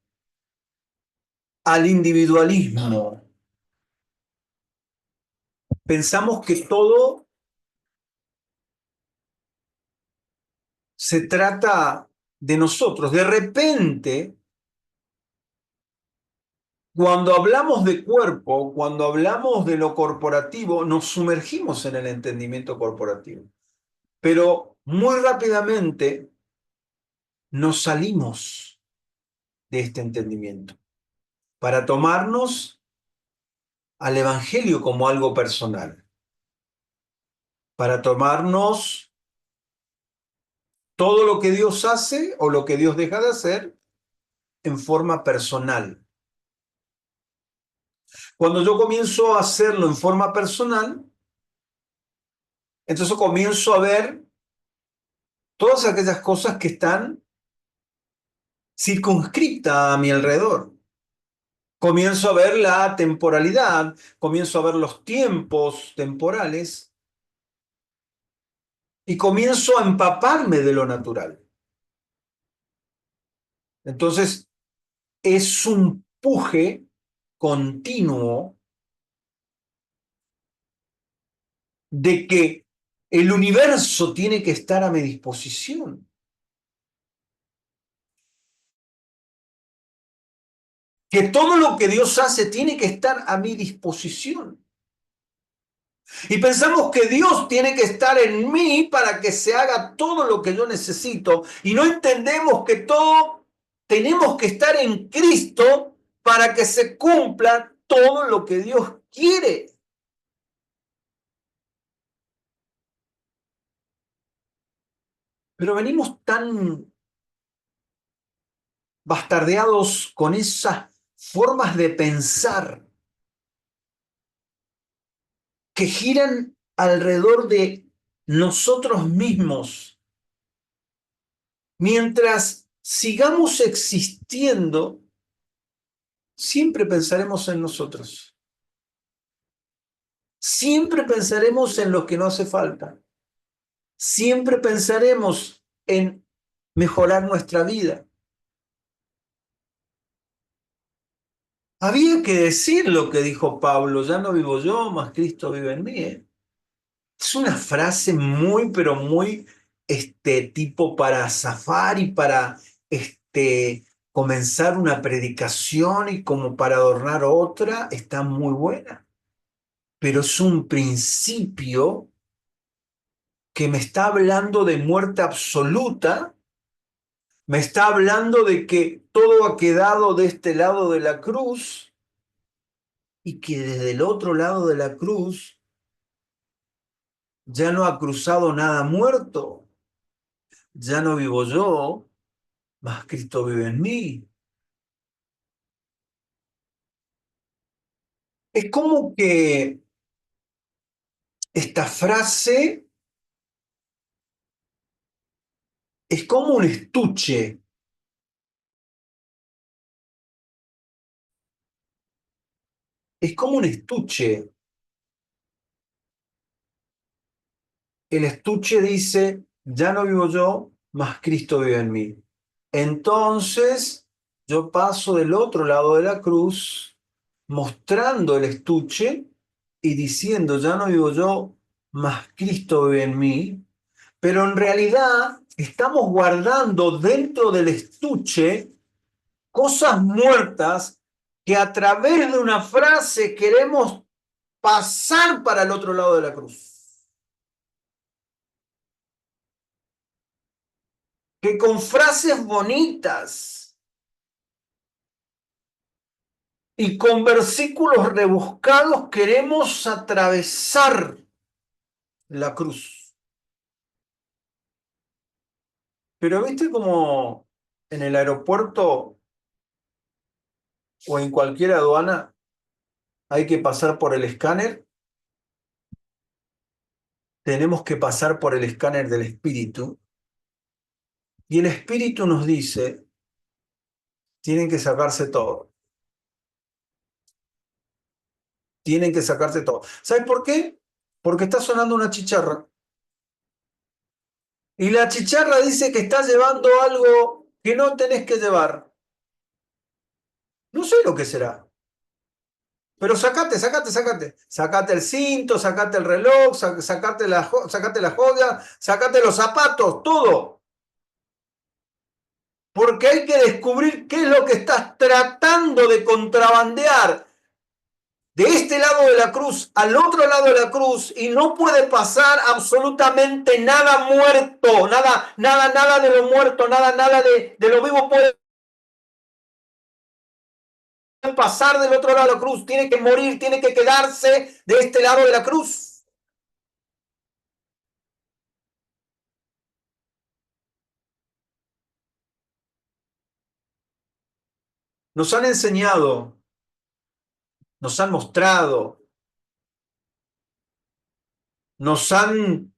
al individualismo. Pensamos que todo se trata de nosotros. De repente, cuando hablamos de cuerpo, cuando hablamos de lo corporativo, nos sumergimos en el entendimiento corporativo. Pero muy rápidamente nos salimos de este entendimiento para tomarnos al Evangelio como algo personal, para tomarnos todo lo que Dios hace o lo que Dios deja de hacer en forma personal. Cuando yo comienzo a hacerlo en forma personal, entonces comienzo a ver todas aquellas cosas que están circunscritas a mi alrededor. Comienzo a ver la temporalidad, comienzo a ver los tiempos temporales y comienzo a empaparme de lo natural. Entonces, es un puje continuo de que el universo tiene que estar a mi disposición. Que todo lo que Dios hace tiene que estar a mi disposición. Y pensamos que Dios tiene que estar en mí para que se haga todo lo que yo necesito. Y no entendemos que todo tenemos que estar en Cristo para que se cumpla todo lo que Dios quiere. Pero venimos tan bastardeados con esas formas de pensar que giran alrededor de nosotros mismos. Mientras sigamos existiendo, siempre pensaremos en nosotros. Siempre pensaremos en lo que no hace falta. Siempre pensaremos en mejorar nuestra vida. Había que decir lo que dijo Pablo, ya no vivo yo, mas Cristo vive en mí. Es una frase muy, pero muy tipo para zafar y para comenzar una predicación y como para adornar otra, está muy buena. Pero es un principio que me está hablando de muerte absoluta, me está hablando de que todo ha quedado de este lado de la cruz y que desde el otro lado de la cruz ya no ha cruzado nada muerto, ya no vivo yo, mas Cristo vive en mí. Es como que esta frase es como un estuche, es como un estuche. El estuche dice, ya no vivo yo, mas Cristo vive en mí. Entonces yo paso del otro lado de la cruz, mostrando el estuche y diciendo, ya no vivo yo, mas Cristo vive en mí. Pero en realidad estamos guardando dentro del estuche cosas muertas que a través de una frase queremos pasar para el otro lado de la cruz. que con frases bonitas y con versículos rebuscados queremos atravesar la cruz. Pero viste como en el aeropuerto o en cualquier aduana hay que pasar por el escáner. Tenemos que pasar por el escáner del espíritu. Y el espíritu nos dice, tienen que sacarse todo. Tienen que sacarse todo. ¿Sabes por qué? Porque está sonando una chicharra. Y la chicharra dice que está llevando algo que no tenés que llevar. No sé lo que será. Pero sacate. Sacate el cinto, sacate el reloj, sacate la joya, sacate los zapatos, todo. Porque hay que descubrir qué es lo que estás tratando de contrabandear de este lado de la cruz al otro lado de la cruz, y no puede pasar absolutamente nada muerto, nada de lo muerto, nada de lo vivo puede pasar del otro lado de la cruz. Tiene que morir, tiene que quedarse de este lado de la cruz. Nos han enseñado, nos han mostrado, nos han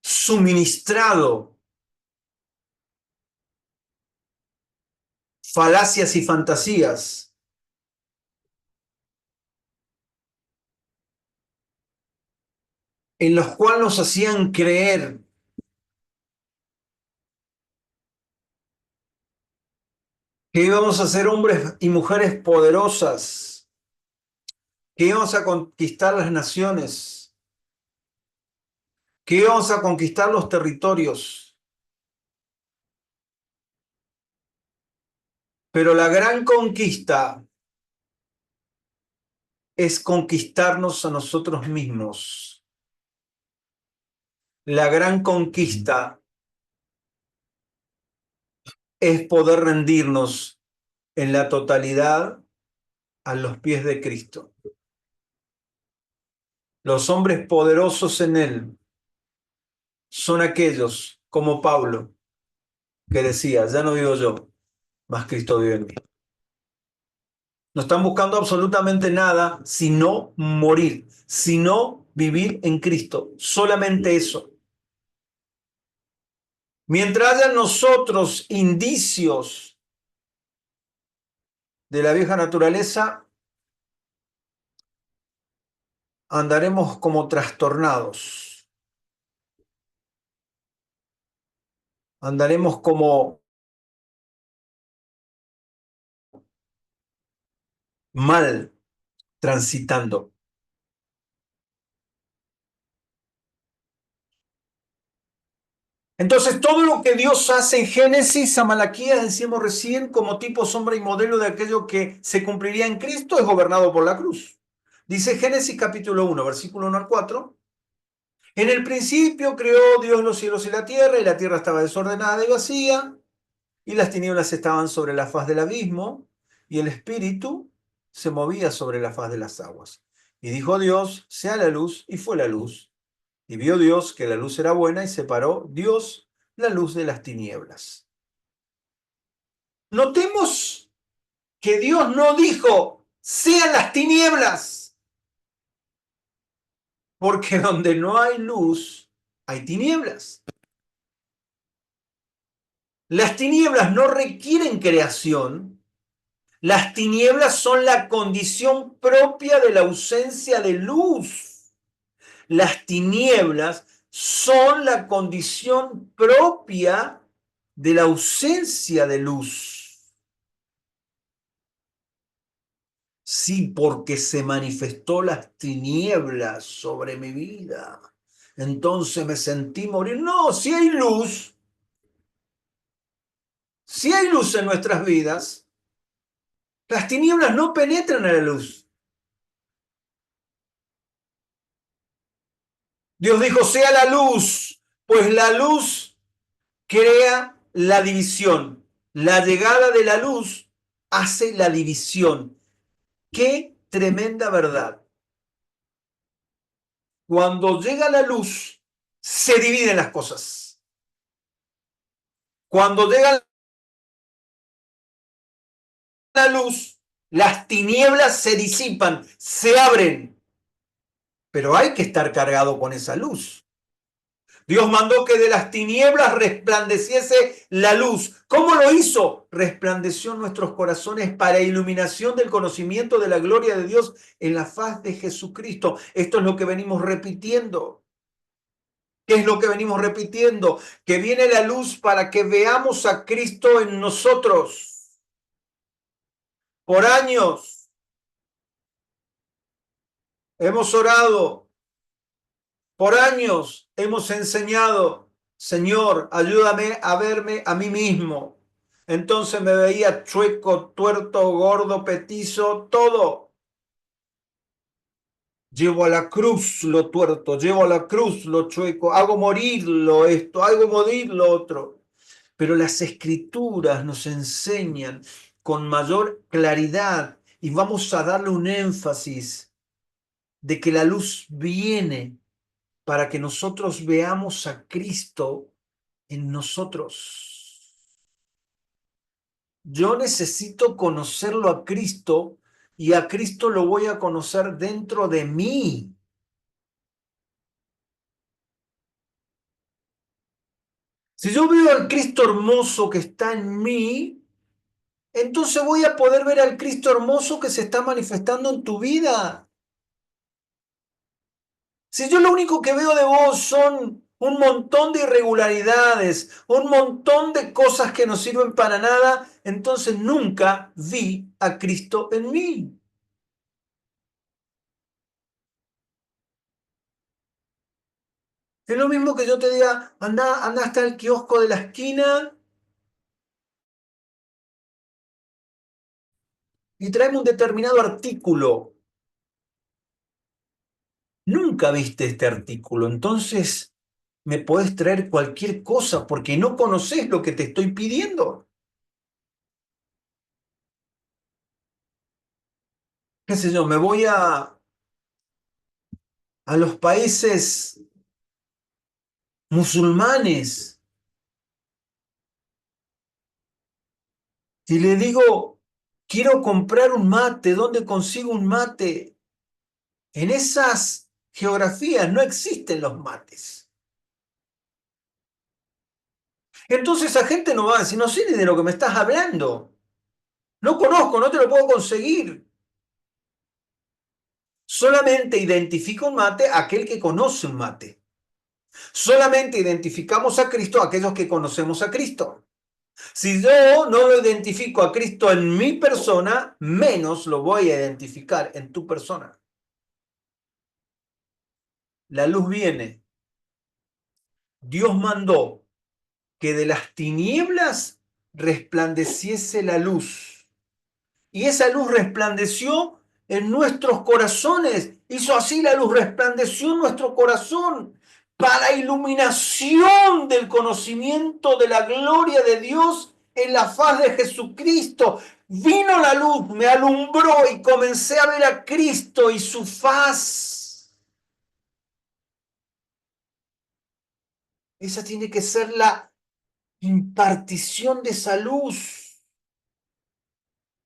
suministrado falacias y fantasías en los cuales nos hacían creer que íbamos a ser hombres y mujeres poderosas, que íbamos a conquistar las naciones, que íbamos a conquistar los territorios. Pero la gran conquista es conquistarnos a nosotros mismos. La gran conquista es poder rendirnos en la totalidad a los pies de Cristo. Los hombres poderosos en Él son aquellos, como Pablo, que decía, ya no vivo yo, mas Cristo vive en mí. No están buscando absolutamente nada sino morir, sino vivir en Cristo. Solamente eso. Mientras haya nosotros indicios de la vieja naturaleza, andaremos como trastornados. Andaremos como mal transitando. Entonces, todo lo que Dios hace en Génesis a Malaquías, decíamos recién, como tipo, sombra y modelo de aquello que se cumpliría en Cristo, es gobernado por la cruz. Dice Génesis capítulo 1, versículo 1 al 4. En el principio creó Dios los cielos y la tierra estaba desordenada y vacía, y las tinieblas estaban sobre la faz del abismo, y el Espíritu se movía sobre la faz de las aguas. Y dijo Dios, sea la luz, y fue la luz. Y vio Dios que la luz era buena, y separó Dios la luz de las tinieblas. Notemos que Dios no dijo, sean las tinieblas, porque donde no hay luz, hay tinieblas. Las tinieblas no requieren creación. Las tinieblas son la condición propia de la ausencia de luz. Las tinieblas son la condición propia de la ausencia de luz. Sí, porque se manifestó las tinieblas sobre mi vida. Entonces me sentí morir. No, si hay luz en nuestras vidas, las tinieblas no penetran a la luz. Dios dijo, sea la luz, pues la luz crea la división. La llegada de la luz hace la división. ¡Qué tremenda verdad! Cuando llega la luz, se dividen las cosas. Cuando llega la luz, las tinieblas se disipan, se abren. Pero hay que estar cargado con esa luz. Dios mandó que de las tinieblas resplandeciese la luz. ¿Cómo lo hizo? Resplandeció en nuestros corazones para iluminación del conocimiento de la gloria de Dios en la faz de Jesucristo. Esto es lo que venimos repitiendo. ¿Qué es lo que venimos repitiendo? Que viene la luz para que veamos a Cristo en nosotros. Por años hemos orado. Por años hemos enseñado, Señor, ayúdame a verme a mí mismo. Entonces me veía chueco, tuerto, gordo, petizo, todo. Llevo a la cruz lo tuerto, llevo a la cruz lo chueco, hago morir lo esto, hago morir lo otro. Pero las escrituras nos enseñan con mayor claridad y vamos a darle un énfasis de que la luz viene para que nosotros veamos a Cristo en nosotros. Yo necesito conocerlo a Cristo y a Cristo lo voy a conocer dentro de mí. Si yo veo al Cristo hermoso que está en mí, entonces voy a poder ver al Cristo hermoso que se está manifestando en tu vida. Si yo lo único que veo de vos son un montón de irregularidades, un montón de cosas que no sirven para nada, entonces nunca vi a Cristo en mí. Es lo mismo que yo te diga, anda hasta el kiosco de la esquina y tráeme un determinado artículo. Nunca viste este artículo, entonces me podés traer cualquier cosa porque no conoces lo que te estoy pidiendo. ¿Qué sé yo? Me voy a los países musulmanes y le digo, quiero comprar un mate, ¿dónde consigo un mate? En esas geografías no existen los mates. Entonces esa gente no va a decir, no sé ni de lo que me estás hablando. No conozco, no te lo puedo conseguir. Solamente identifica un mate aquel que conoce un mate. Solamente identificamos a Cristo aquellos que conocemos a Cristo. Si yo no lo identifico a Cristo en mi persona, menos lo voy a identificar en tu persona. La luz viene. Dios mandó que de las tinieblas resplandeciese la luz. Y esa luz resplandeció en nuestros corazones. Hizo así la luz, resplandeció en nuestro corazón para iluminación del conocimiento de la gloria de Dios en la faz de Jesucristo. Vino la luz, me alumbró y comencé a ver a Cristo y su faz. Esa tiene que ser la impartición de esa luz.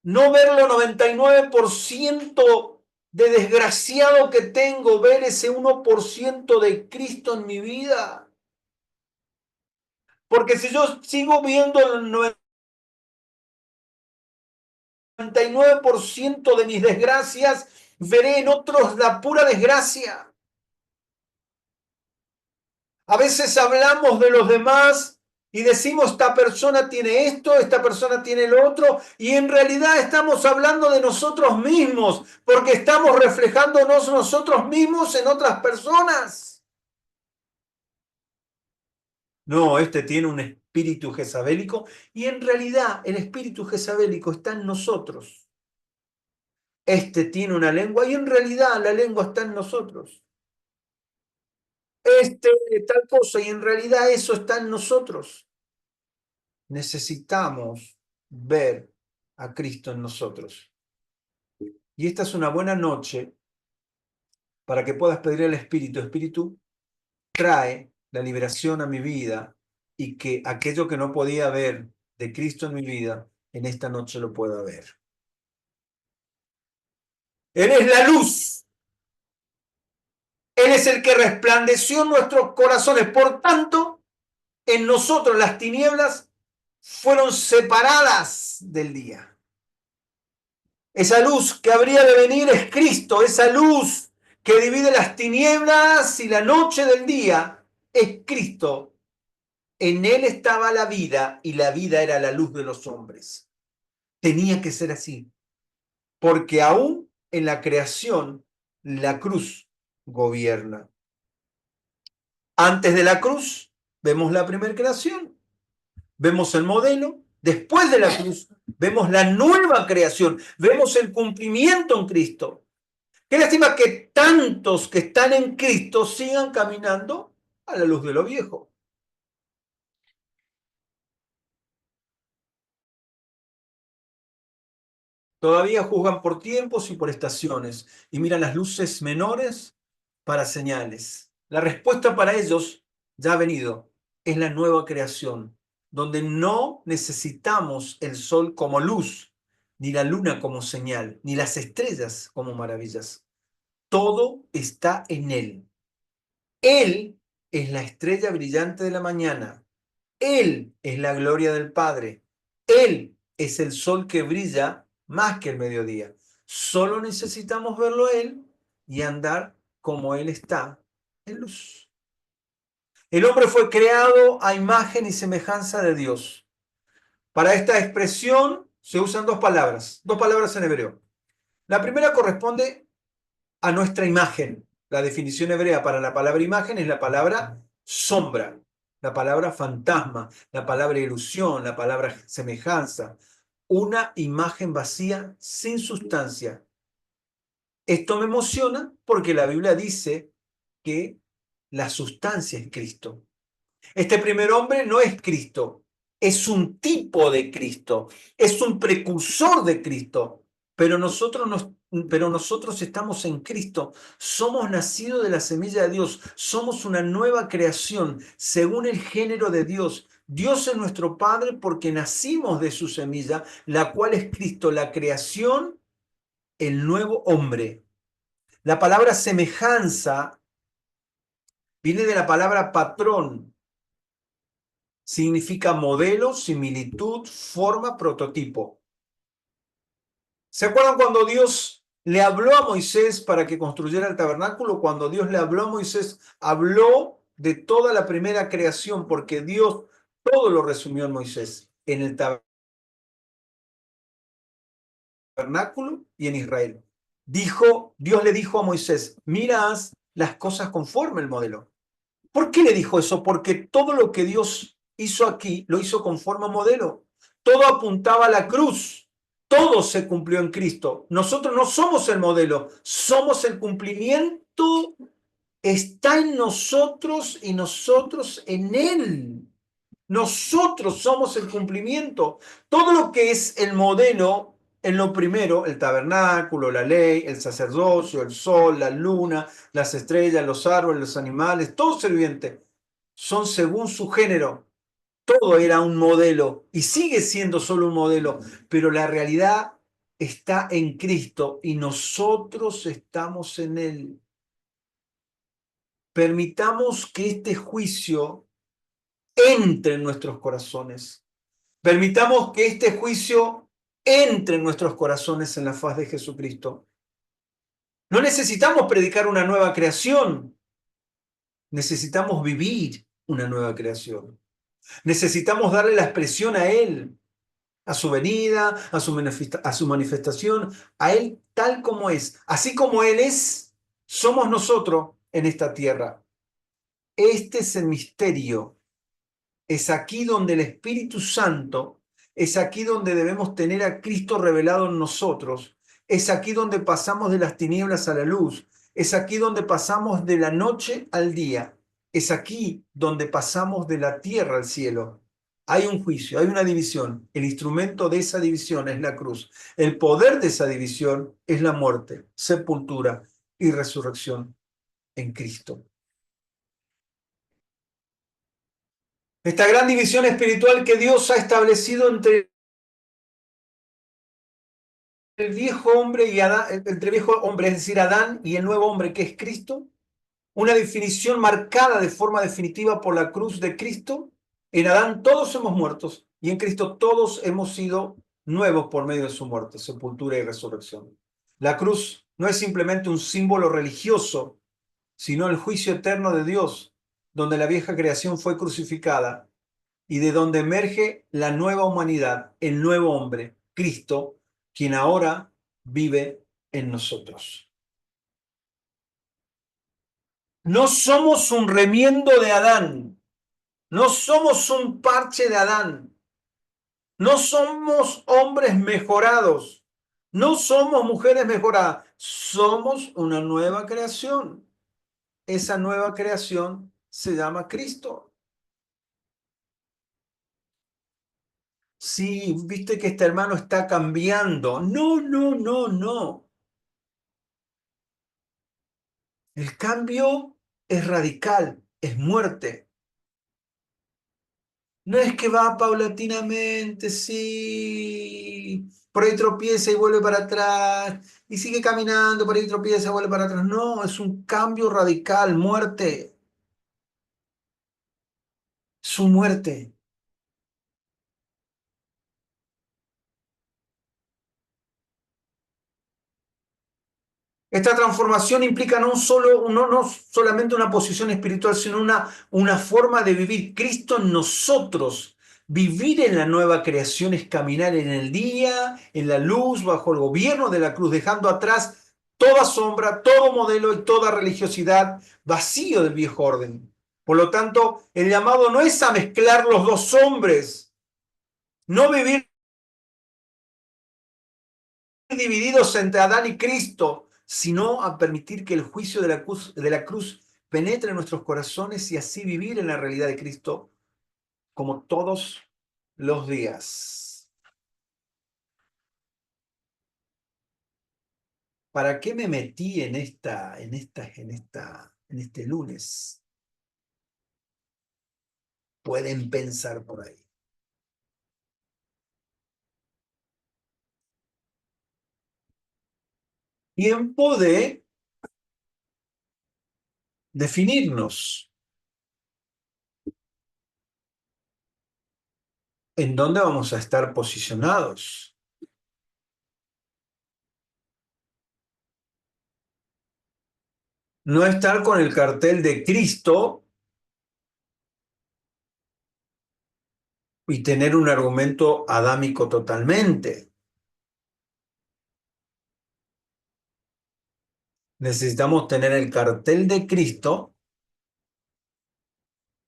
No verlo 99% de desgraciado que tengo, ver ese 1% de Cristo en mi vida. Porque si yo sigo viendo el 99% de mis desgracias, veré en otros la pura desgracia. A veces hablamos de los demás y decimos, esta persona tiene esto, esta persona tiene lo otro, y en realidad estamos hablando de nosotros mismos, porque estamos reflejándonos nosotros mismos en otras personas. No, este tiene un espíritu jezabélico, y en realidad el espíritu jezabélico está en nosotros. Este tiene una lengua, y en realidad la lengua está en nosotros. Este tal cosa, y en realidad eso está en nosotros. necesitamos ver a Cristo en nosotros. Y esta es una buena noche para que puedas pedir al Espíritu. Espíritu, trae la liberación a mi vida y que aquello que no podía ver de Cristo en mi vida, en esta noche lo pueda ver. Él es la luz. Él es el que resplandeció en nuestros corazones. Por tanto, en nosotros las tinieblas fueron separadas del día. Esa luz que habría de venir es Cristo. Esa luz que divide las tinieblas y la noche del día es Cristo. En él estaba la vida y la vida era la luz de los hombres. Tenía que ser así, porque aún en la creación la cruz gobierna. Antes de la cruz vemos la primera creación, vemos el modelo. Después de la cruz vemos la nueva creación, vemos el cumplimiento en Cristo. Qué lástima que tantos que están en Cristo sigan caminando a la luz de lo viejo. Todavía juzgan por tiempos y por estaciones y miran las luces menores para señales. La respuesta para ellos ya ha venido. Es la nueva creación, donde no necesitamos el sol como luz, ni la luna como señal, ni las estrellas como maravillas. Todo está en Él. Él es la estrella brillante de la mañana. Él es la gloria del Padre. Él es el sol que brilla más que el mediodía. Solo necesitamos verlo a Él y andar como Él está en luz. El hombre fue creado a imagen y semejanza de Dios. Para esta expresión se usan dos palabras en hebreo. La primera corresponde a nuestra imagen. La definición hebrea para la palabra imagen es la palabra sombra, la palabra fantasma, la palabra ilusión, la palabra semejanza. Una imagen vacía sin sustancia. Esto me emociona porque la Biblia dice que la sustancia es Cristo. Este primer hombre no es Cristo, es un tipo de Cristo, es un precursor de Cristo, pero nosotros estamos en Cristo, somos nacidos de la semilla de Dios, somos una nueva creación según el género de Dios. Dios es nuestro Padre porque nacimos de su semilla, la cual es Cristo, la creación, el nuevo hombre. La palabra semejanza viene de la palabra patrón. Significa modelo, similitud, forma, prototipo. ¿Se acuerdan cuando Dios le habló a Moisés para que construyera el tabernáculo? Cuando Dios le habló a Moisés, habló de toda la primera creación, porque Dios todo lo resumió en Moisés, en el tabernáculo y en Israel. Dios le dijo a Moisés, mira, haz las cosas conforme el modelo. ¿Por qué le dijo eso? Porque todo lo que Dios hizo aquí lo hizo conforme a modelo. Todo apuntaba a la cruz. Todo se cumplió en Cristo. Nosotros no somos el modelo, somos el cumplimiento. Está en nosotros y nosotros en Él. Nosotros somos el cumplimiento. Todo lo que es el modelo, en lo primero, el tabernáculo, la ley, el sacerdocio, el sol, la luna, las estrellas, los árboles, los animales, todo ser viviente, son según su género. Todo era un modelo y sigue siendo solo un modelo, pero la realidad está en Cristo y nosotros estamos en Él. Permitamos que este juicio entre en nuestros corazones. Permitamos que este juicio entre en nuestros corazones en la faz de Jesucristo. No necesitamos predicar una nueva creación, necesitamos vivir una nueva creación. Necesitamos darle la expresión a Él, a su venida, a su manifestación, a Él tal como es. Así como Él es, somos nosotros en esta tierra. Este es el misterio. Es aquí donde el Espíritu Santo, es aquí donde debemos tener a Cristo revelado en nosotros, es aquí donde pasamos de las tinieblas a la luz, es aquí donde pasamos de la noche al día, es aquí donde pasamos de la tierra al cielo. Hay un juicio, hay una división. El instrumento de esa división es la cruz. El poder de esa división es la muerte, sepultura y resurrección en Cristo. Esta gran división espiritual que Dios ha establecido entre el viejo hombre y Adán, entre el viejo hombre, es decir, Adán, y el nuevo hombre que es Cristo, una definición marcada de forma definitiva por la cruz de Cristo. En Adán todos somos muertos y en Cristo todos hemos sido nuevos por medio de su muerte, sepultura y resurrección. La cruz no es simplemente un símbolo religioso, sino el juicio eterno de Dios, donde la vieja creación fue crucificada y de donde emerge la nueva humanidad, el nuevo hombre, Cristo, quien ahora vive en nosotros. No somos un remiendo de Adán, no somos un parche de Adán, no somos hombres mejorados, no somos mujeres mejoradas, somos una nueva creación. Esa nueva creación se llama Cristo. Sí, viste que este hermano está cambiando. No, no, no, no. El cambio es radical, es muerte. No es que va paulatinamente, sí. Por ahí tropieza y vuelve para atrás. Y sigue caminando, por ahí tropieza y vuelve para atrás. No, es un cambio radical, muerte. Su muerte. Esta transformación implica no solamente una posición espiritual, sino una forma de vivir. Cristo en nosotros. Vivir en la nueva creación es caminar en el día, en la luz, bajo el gobierno de la cruz, dejando atrás toda sombra, todo modelo y toda religiosidad vacío del viejo orden. Por lo tanto, el llamado no es a mezclar los dos hombres, no vivir divididos entre Adán y Cristo, sino a permitir que el juicio de la cruz penetre en nuestros corazones y así vivir en la realidad de Cristo como todos los días. ¿Para qué me metí en este lunes? Pueden pensar por ahí. Tiempo de definirnos en dónde vamos a estar posicionados. No estar con el cartel de Cristo y tener un argumento adámico totalmente. Necesitamos tener el cartel de Cristo,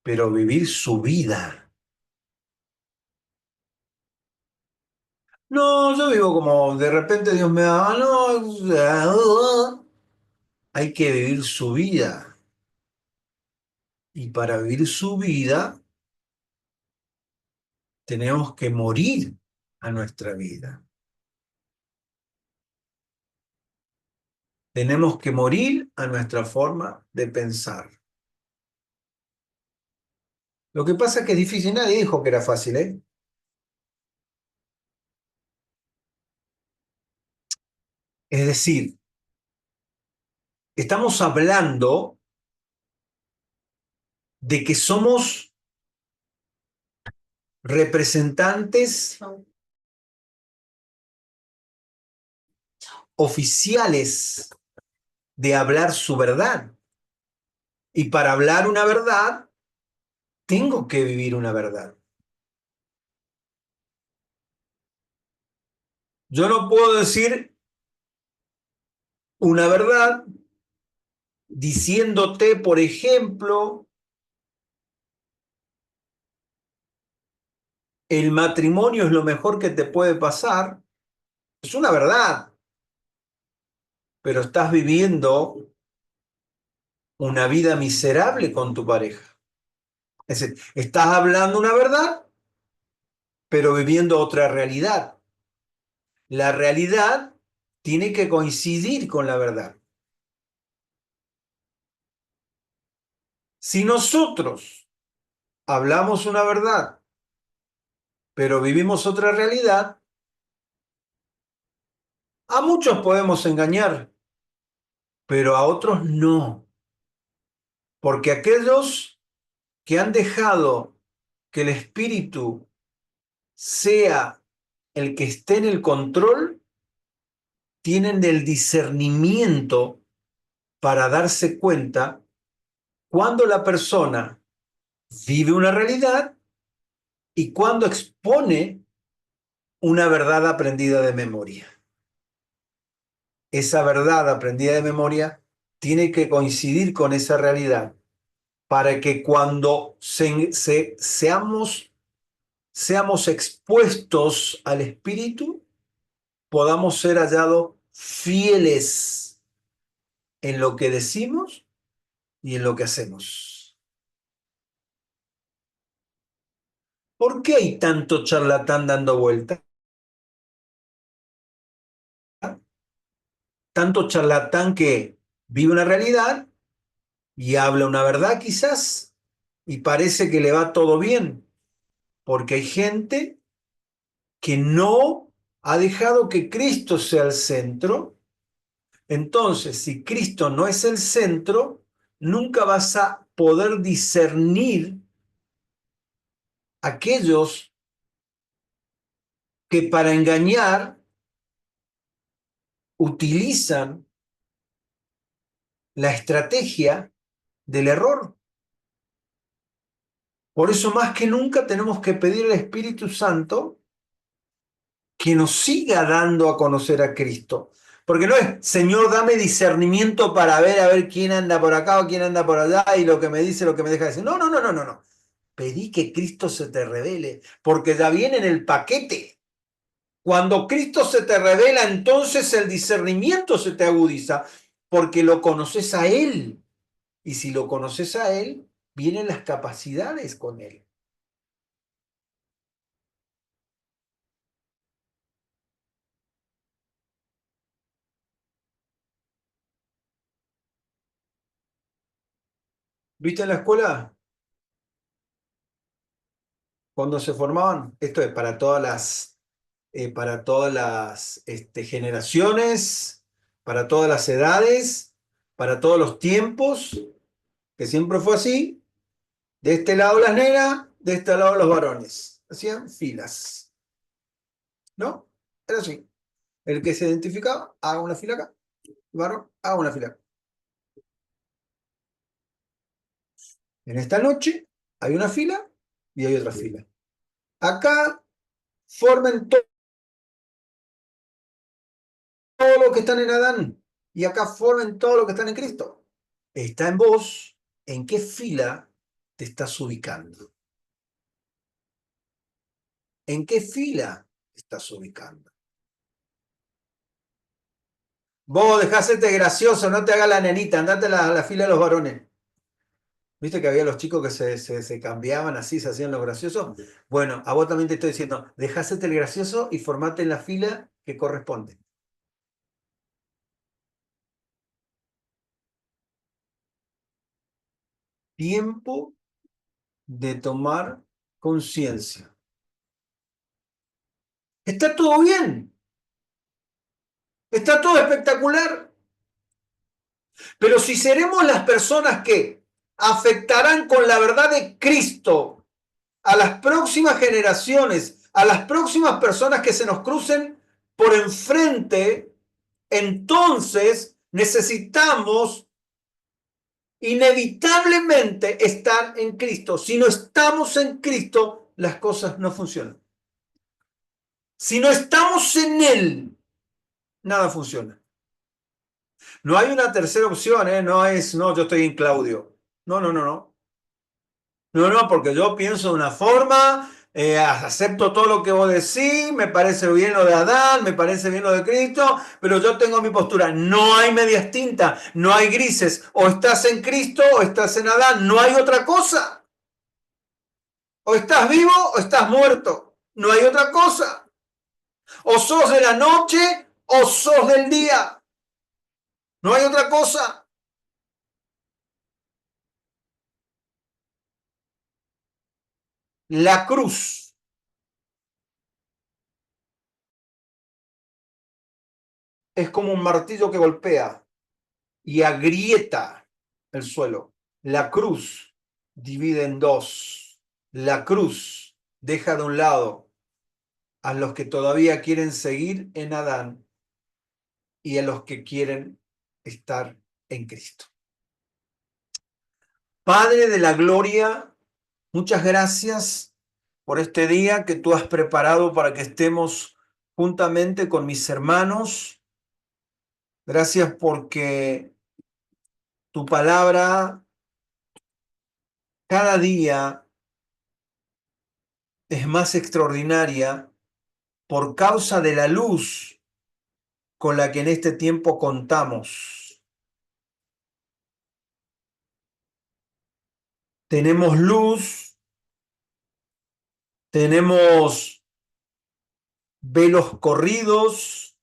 pero vivir su vida. No, yo vivo como de repente Dios me da, no, hay que vivir su vida. Y para vivir su vida, tenemos que morir a nuestra vida. Tenemos que morir a nuestra forma de pensar. Lo que pasa es que es difícil, nadie dijo que era fácil, ¿eh? Es decir, estamos hablando de que somos representantes oficiales de hablar su verdad. Y para hablar una verdad, tengo que vivir una verdad. Yo no puedo decir una verdad diciéndote, por ejemplo, el matrimonio es lo mejor que te puede pasar. Es una verdad, pero estás viviendo una vida miserable con tu pareja. Es decir, estás hablando una verdad, pero viviendo otra realidad. La realidad tiene que coincidir con la verdad. Si nosotros hablamos una verdad, pero vivimos otra realidad, a muchos podemos engañar, pero a otros no. Porque aquellos que han dejado que el espíritu sea el que esté en el control, tienen el discernimiento para darse cuenta cuando la persona vive una realidad y cuando expone una verdad aprendida de memoria. Esa verdad aprendida de memoria tiene que coincidir con esa realidad para que cuando seamos expuestos al espíritu, podamos ser hallados fieles en lo que decimos y en lo que hacemos. ¿Por qué hay tanto charlatán dando vuelta? Tanto charlatán que vive una realidad y habla una verdad quizás y parece que le va todo bien, porque hay gente que no ha dejado que Cristo sea el centro. Entonces, si Cristo no es el centro, nunca vas a poder discernir aquellos que para engañar utilizan la estrategia del error. Por eso más que nunca tenemos que pedir al Espíritu Santo que nos siga dando a conocer a Cristo. Porque no es, Señor, dame discernimiento para ver a ver quién anda por acá o quién anda por allá y lo que me dice, lo que me deja decir. No, no, no, no, no, no. Pedí que Cristo se te revele, porque ya viene en el paquete. Cuando Cristo se te revela, entonces el discernimiento se te agudiza, porque lo conoces a Él. Y si lo conoces a Él, vienen las capacidades con Él. ¿Viste en la escuela? Cuando se formaban, esto es para todas las generaciones, para todas las edades, para todos los tiempos, que siempre fue así. De este lado las nenas, de este lado los varones. Hacían filas, ¿no? Era así. El que se identificaba, haga una fila acá. El varón, haga una fila acá. En esta noche hay una fila y hay otra fila. Acá formen todos los que están en Adán y acá formen todos los que están en Cristo. Está en vos en qué fila te estás ubicando. ¿En qué fila te estás ubicando? Vos dejásete gracioso, no te hagas la nenita, andate a la fila de los varones. ¿Viste que había los chicos que se cambiaban así, se hacían los graciosos? Bueno, a vos también te estoy diciendo, dejásete el gracioso y formate en la fila que corresponde. Tiempo de tomar conciencia. Está todo bien, está todo espectacular, pero si seremos las personas que afectarán con la verdad de Cristo a las próximas generaciones, a las próximas personas que se nos crucen por enfrente, entonces necesitamos inevitablemente estar en Cristo. Si no estamos en Cristo, las cosas no funcionan. Si no estamos en Él, nada funciona. No hay una tercera opción, ¿eh? No es, no, yo estoy en Claudio. No, no, no, no. No, no, porque yo pienso de una forma, acepto todo lo que vos decís, me parece bien lo de Adán, me parece bien lo de Cristo, pero yo tengo mi postura. No hay medias tintas, no hay grises. O estás en Cristo o estás en Adán, no hay otra cosa. O estás vivo o estás muerto. No hay otra cosa. O sos de la noche o sos del día. No hay otra cosa. La cruz es como un martillo que golpea y agrieta el suelo. La cruz divide en dos. La cruz deja de un lado a los que todavía quieren seguir en Adán y a los que quieren estar en Cristo. Padre de la gloria, muchas gracias por este día que tú has preparado para que estemos juntamente con mis hermanos. Gracias porque tu palabra cada día es más extraordinaria por causa de la luz con la que en este tiempo contamos. Tenemos luz, tenemos velos corridos,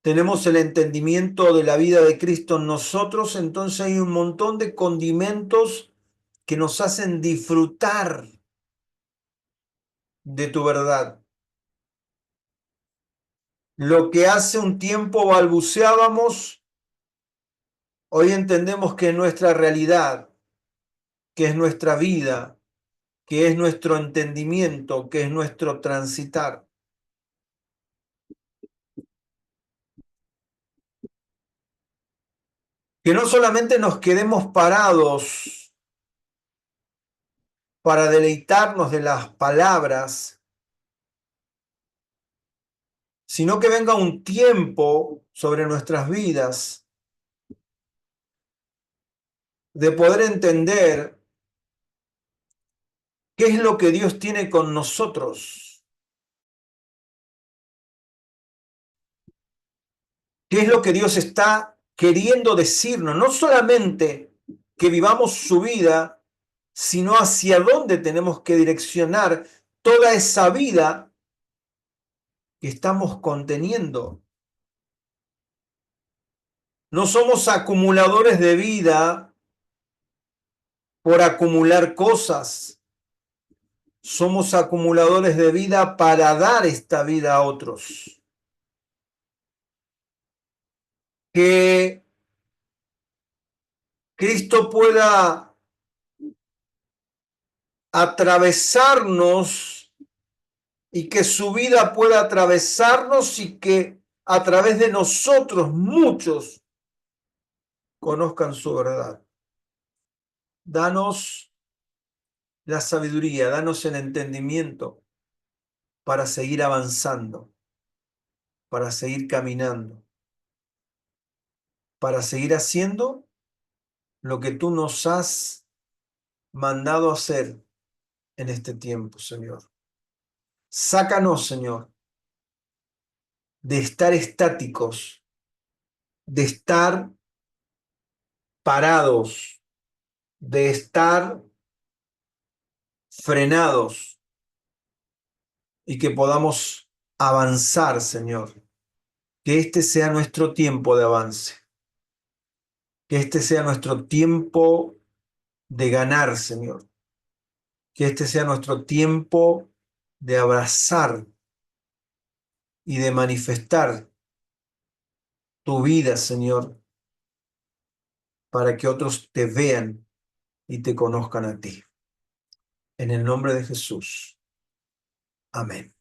tenemos el entendimiento de la vida de Cristo en nosotros, entonces hay un montón de condimentos que nos hacen disfrutar de tu verdad. Lo que hace un tiempo balbuceábamos, hoy entendemos que es nuestra realidad, que es nuestra vida, que es nuestro entendimiento, que es nuestro transitar. Que no solamente nos quedemos parados para deleitarnos de las palabras, sino que venga un tiempo sobre nuestras vidas de poder entender qué es lo que Dios tiene con nosotros, qué es lo que Dios está queriendo decirnos, no solamente que vivamos su vida, sino hacia dónde tenemos que direccionar toda esa vida que estamos conteniendo. No somos acumuladores de vida por acumular cosas. Somos acumuladores de vida para dar esta vida a otros. Que Cristo pueda atravesarnos y que su vida pueda atravesarnos y que a través de nosotros muchos conozcan su verdad. Danos la sabiduría, danos el entendimiento para seguir avanzando, para seguir caminando, para seguir haciendo lo que tú nos has mandado hacer en este tiempo, Señor. Sácanos, Señor, de estar estáticos, de estar parados, de estar frenados y que podamos avanzar, Señor. Que este sea nuestro tiempo de avance, que este sea nuestro tiempo de ganar, Señor. Que este sea nuestro tiempo de abrazar y de manifestar tu vida, Señor, para que otros te vean y te conozcan a ti. En el nombre de Jesús. Amén.